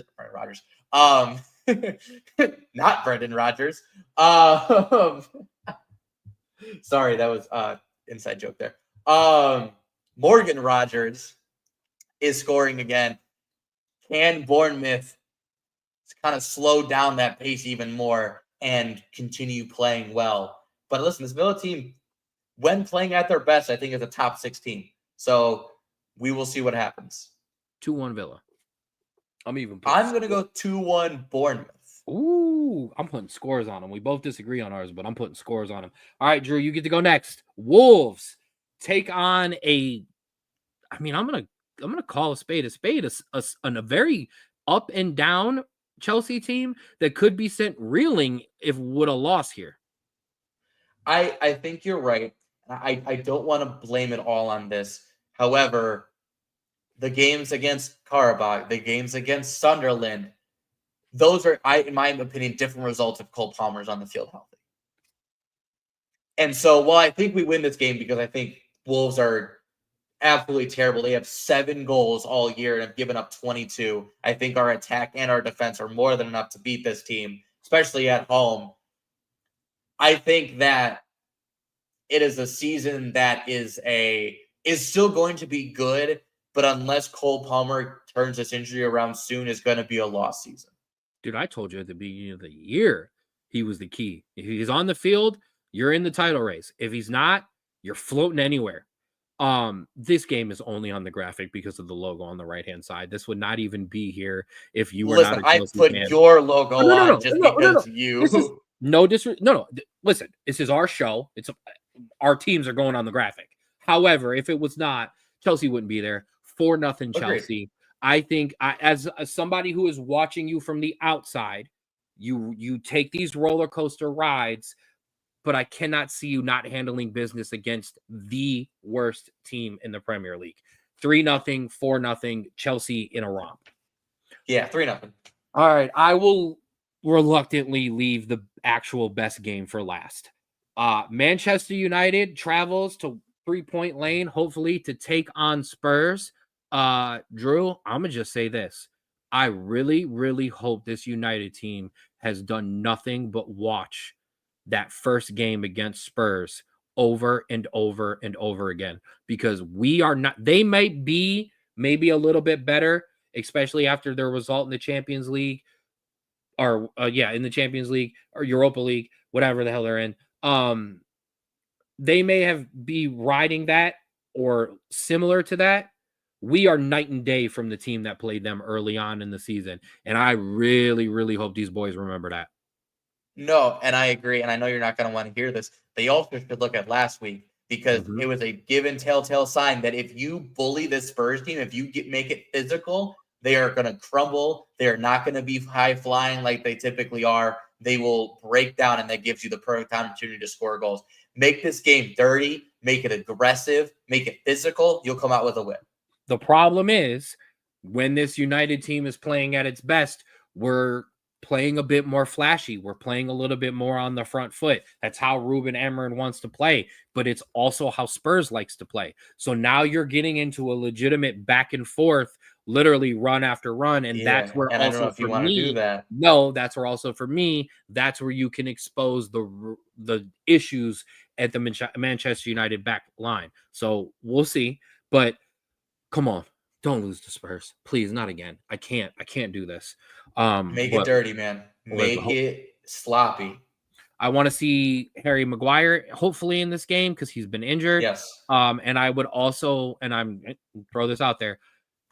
Not Brendan Rodgers. Sorry, that was inside joke there. Morgan Rodgers is scoring again. Can Bournemouth kind of slow down that pace even more and continue playing well? But listen, this Villa team, when playing at their best, I think is a top 16. So we will see what happens. 2-1 Villa. I'm going to go 2-1 Bournemouth. Ooh, I'm putting scores on them. We both disagree on ours, but I'm putting scores on them. All right, Drew, you get to go next. Wolves take on I'm going to call a spade a very up and down Chelsea team that could be sent reeling if would have lost here. I think you're right. I don't want to blame it all on this. However, the games against Karabakh, the games against Sunderland, those are, in my opinion, different results if Cole Palmer's on the field healthy. And so, while I think we win this game because I think Wolves are absolutely terrible. They have 7 goals all year and have given up 22. I think our attack and our defense are more than enough to beat this team, especially at home. I think that it is a season that is still going to be good, but unless Cole Palmer turns this injury around soon, is going to be a lost season. Dude, I told you at the beginning of the year he was the key. If he's on the field, you're in the title race. If he's not, you're floating anywhere. This game is only on the graphic because of the logo on the right-hand side. This would not even be here if you were not a Chelsea I put fan. your logo on just because you. This is no disrespect. No. Listen, this is our show. Our teams are going on the graphic. However, if it was not, Chelsea wouldn't be there. 4-0 Chelsea. I think as somebody who is watching you from the outside, you take these roller coaster rides, but I cannot see you not handling business against the worst team in the Premier League. 3-0, 4-0, Chelsea in a romp. Yeah, 3-0. All right, I will reluctantly leave the actual best game for last. Manchester United travels to 3-Point Lane, hopefully to take on Spurs. Drew, I'm gonna just say this. I really, really hope this United team has done nothing but watch that first game against Spurs over and over and over again, because we are not, they might be maybe a little bit better, especially after their result in the Champions League or in the Champions League or Europa League, whatever the hell they're in. They may have be riding that or similar to that. We are night and day from the team that played them early on in the season. And I really, really hope these boys remember that. No, and I agree. And I know you're not going to want to hear this. They also should look at last week because it was a given telltale sign that if you bully this Spurs team, if you make it physical, they are going to crumble. They are not going to be high flying like they typically are. They will break down, and that gives you the perfect opportunity to score goals. Make this game dirty, make it aggressive, make it physical. You'll come out with a win. The problem is when this United team is playing at its best, we're playing a bit more flashy. We're playing a little bit more on the front foot. That's how Ruben Amorim wants to play, but it's also how Spurs likes to play. So now you're getting into a legitimate back and forth, literally run after run. And that's where and also I don't know if you want to do that. No, that's where also for me, that's where you can expose the issues at the Manchester United back line. So we'll see, but come on, don't lose to Spurs, please. Not again. I can't do this. Make it dirty, man. Make it sloppy. I want to see Harry Maguire hopefully in this game because he's been injured. Yes. And I would also, and I'm throw this out there,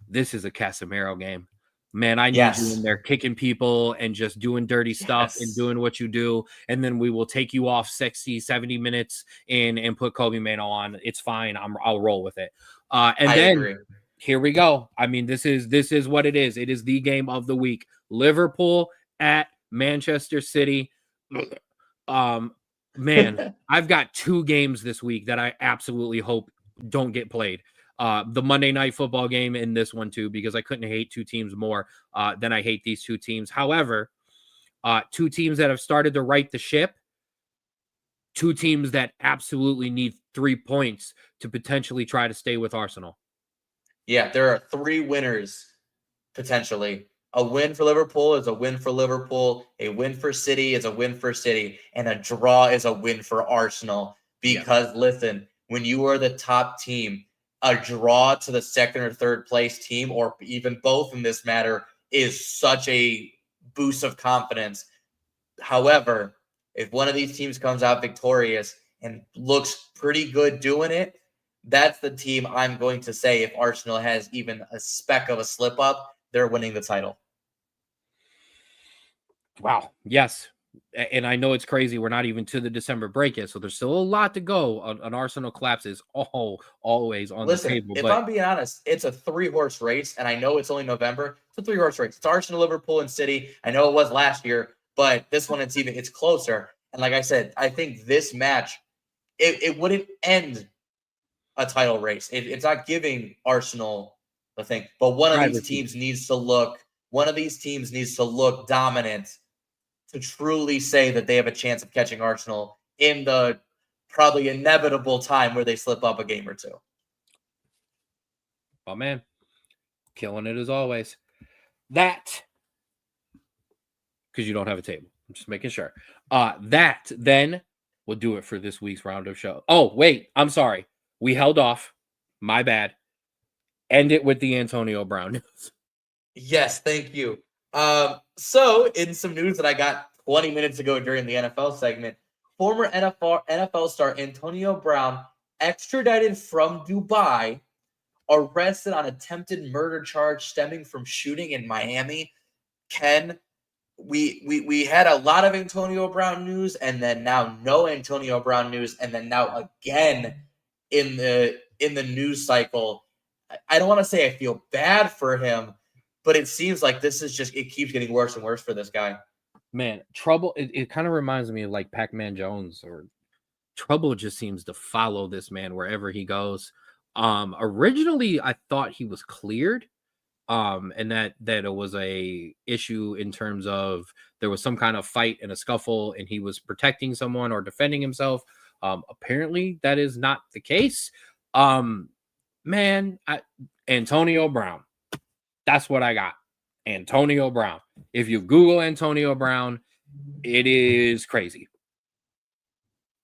this is a Casemiro game. Man, I need you in there kicking people and just doing dirty stuff and doing what you do. And then we will take you off 60, 70 minutes and put Kobe Mano on. It's fine. I'll roll with it. And I agree. Here we go. I mean, this is what it is. It is the game of the week. Liverpool at Manchester City. Man, I've got 2 games this week that I absolutely hope don't get played. The Monday Night Football game and this one too, because I couldn't hate 2 teams more than I hate these 2 teams. However, 2 teams that have started to right the ship, 2 teams that absolutely need 3 points to potentially try to stay with Arsenal. Yeah, there are 3 winners potentially. A win for Liverpool is a win for Liverpool. A win for City is a win for City. And a draw is a win for Arsenal. Because, listen, when you are the top team, a draw to the second or third place team, or even both in this matter, is such a boost of confidence. However, if one of these teams comes out victorious and looks pretty good doing it, that's the team I'm going to say if Arsenal has even a speck of a slip up, they're winning the title. Wow. Yes. And I know it's crazy. We're not even to the December break yet, so there's still a lot to go. An Arsenal collapse is always on the Listen, table. if But I'm being honest, it's a 3-horse race, and I know it's only November. It's a 3-horse race. It's Arsenal, Liverpool, and City. I know it was last year, but this one it's closer. And like I said, I think this match it wouldn't end a title race. It's not giving Arsenal the thing, but one of these teams needs to look dominant to truly say that they have a chance of catching Arsenal in the probably inevitable time where they slip up a game or two. Oh man, killing it as always. That, because you don't have a table. I'm just making sure. That then will do it for this week's roundup show. Oh, wait, I'm sorry. We held off. My bad. End it with the Antonio Brown news. Yes, thank you. So in some news that I got 20 minutes ago during the NFL segment, former NFL star Antonio Brown, extradited from Dubai, arrested on attempted murder charge stemming from shooting in Miami. Ken, we had a lot of Antonio Brown news, and then now no Antonio Brown news, and then now again in the news cycle. I don't want to say I feel bad for him, but it seems like this is just, it keeps getting worse and worse for this guy. Man, trouble. It kind of reminds me of like Pac-Man Jones, or trouble just seems to follow this man wherever he goes. Originally I thought he was cleared, and that it was a issue in terms of there was some kind of fight and a scuffle and he was protecting someone or defending himself. Apparently that is not the case. Man, Antonio Brown, that's what I got. Antonio Brown. If you Google Antonio Brown, it is crazy.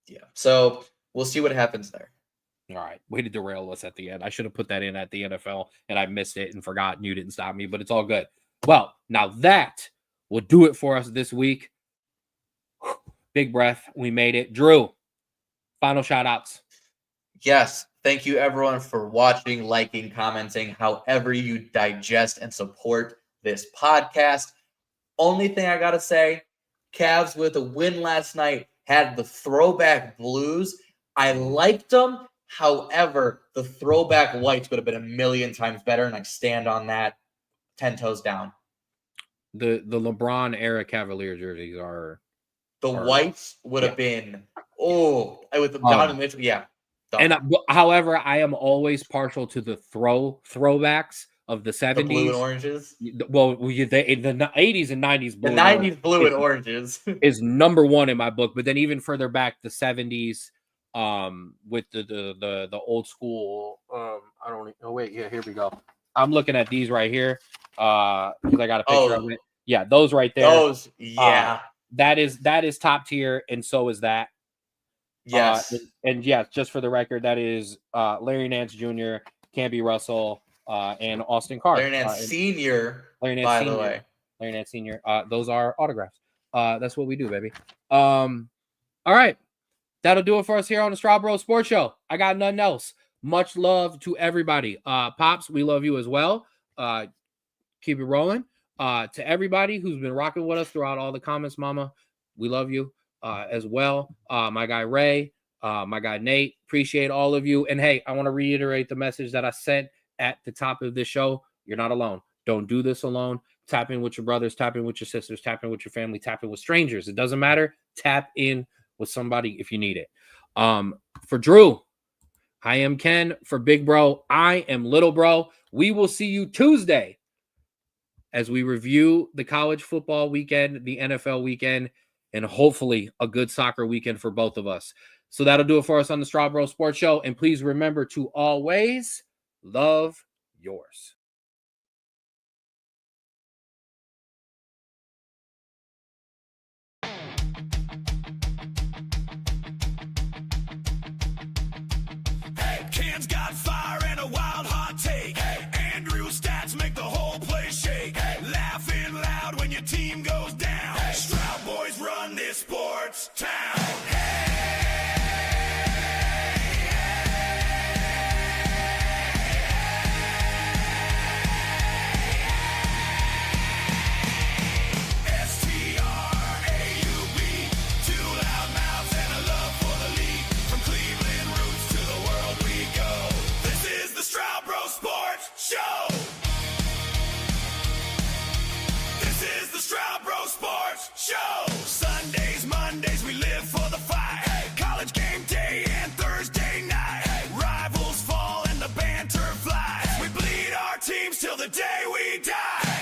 Yeah, so we'll see what happens there. All right, way to derail us at the end. I should have put that in at the NFL, and I missed it and forgot, and you didn't stop me, but it's all good. Well, now that will do it for us this week. Big breath. We made it. Drew, final shout-outs. Yes, thank you everyone for watching, liking, commenting, however you digest and support this podcast. Only thing I got to say, Cavs with a win last night had the throwback blues. I liked them. However, the throwback whites would have been a million times better, and I stand on that 10 toes down. The LeBron era Cavalier jerseys are... The whites would have been, with the Donovan Mitchell, yeah. And however, I am always partial to the throwbacks of the 70s. The blue and oranges? Well, the 80s and 90s blue. The 90s blue and oranges is number one in my book. But then even further back, the 70s, with the old school. I don't. Oh wait, yeah, here we go. I'm looking at these right here. Because I got a picture of it. Yeah, those right there. Those, yeah. That is top tier, and so is that. Yes. And yes, just for the record, that is Larry Nance Jr., Campy Russell, and Austin Carr. Larry Nance Sr., by the way. Larry Nance Sr. Those are autographs. That's what we do, baby. All right. That'll do it for us here on the Straub Sports Show. I got nothing else. Much love to everybody. Pops, we love you as well. Keep it rolling. To everybody who's been rocking with us throughout all the comments, Mama, we love you as well. My guy Ray, my guy Nate, appreciate all of you. And hey, I want to reiterate the message that I sent at the top of this show. You're not alone. Don't do this alone. Tap in with your brothers, tap in with your sisters, tap in with your family, tap in with strangers. It doesn't matter. Tap in with somebody if you need it. For Drew, I am Ken. For Big Bro, I am Little Bro. We will see you Tuesday as we review the college football weekend, the NFL weekend, and hopefully a good soccer weekend for both of us. So that'll do it for us on the Straub Sports Show. And please remember to always love yours. Ken's got fire and a wild hot take. Andrew's stats make the whole place shake. Laughing loud when your team goes down. Straub boys run this sports town. STRAUB show. Sundays, Mondays, we live for the fight. College game day and Thursday night. Rivals fall and the banter flies. We bleed our teams till the day we die.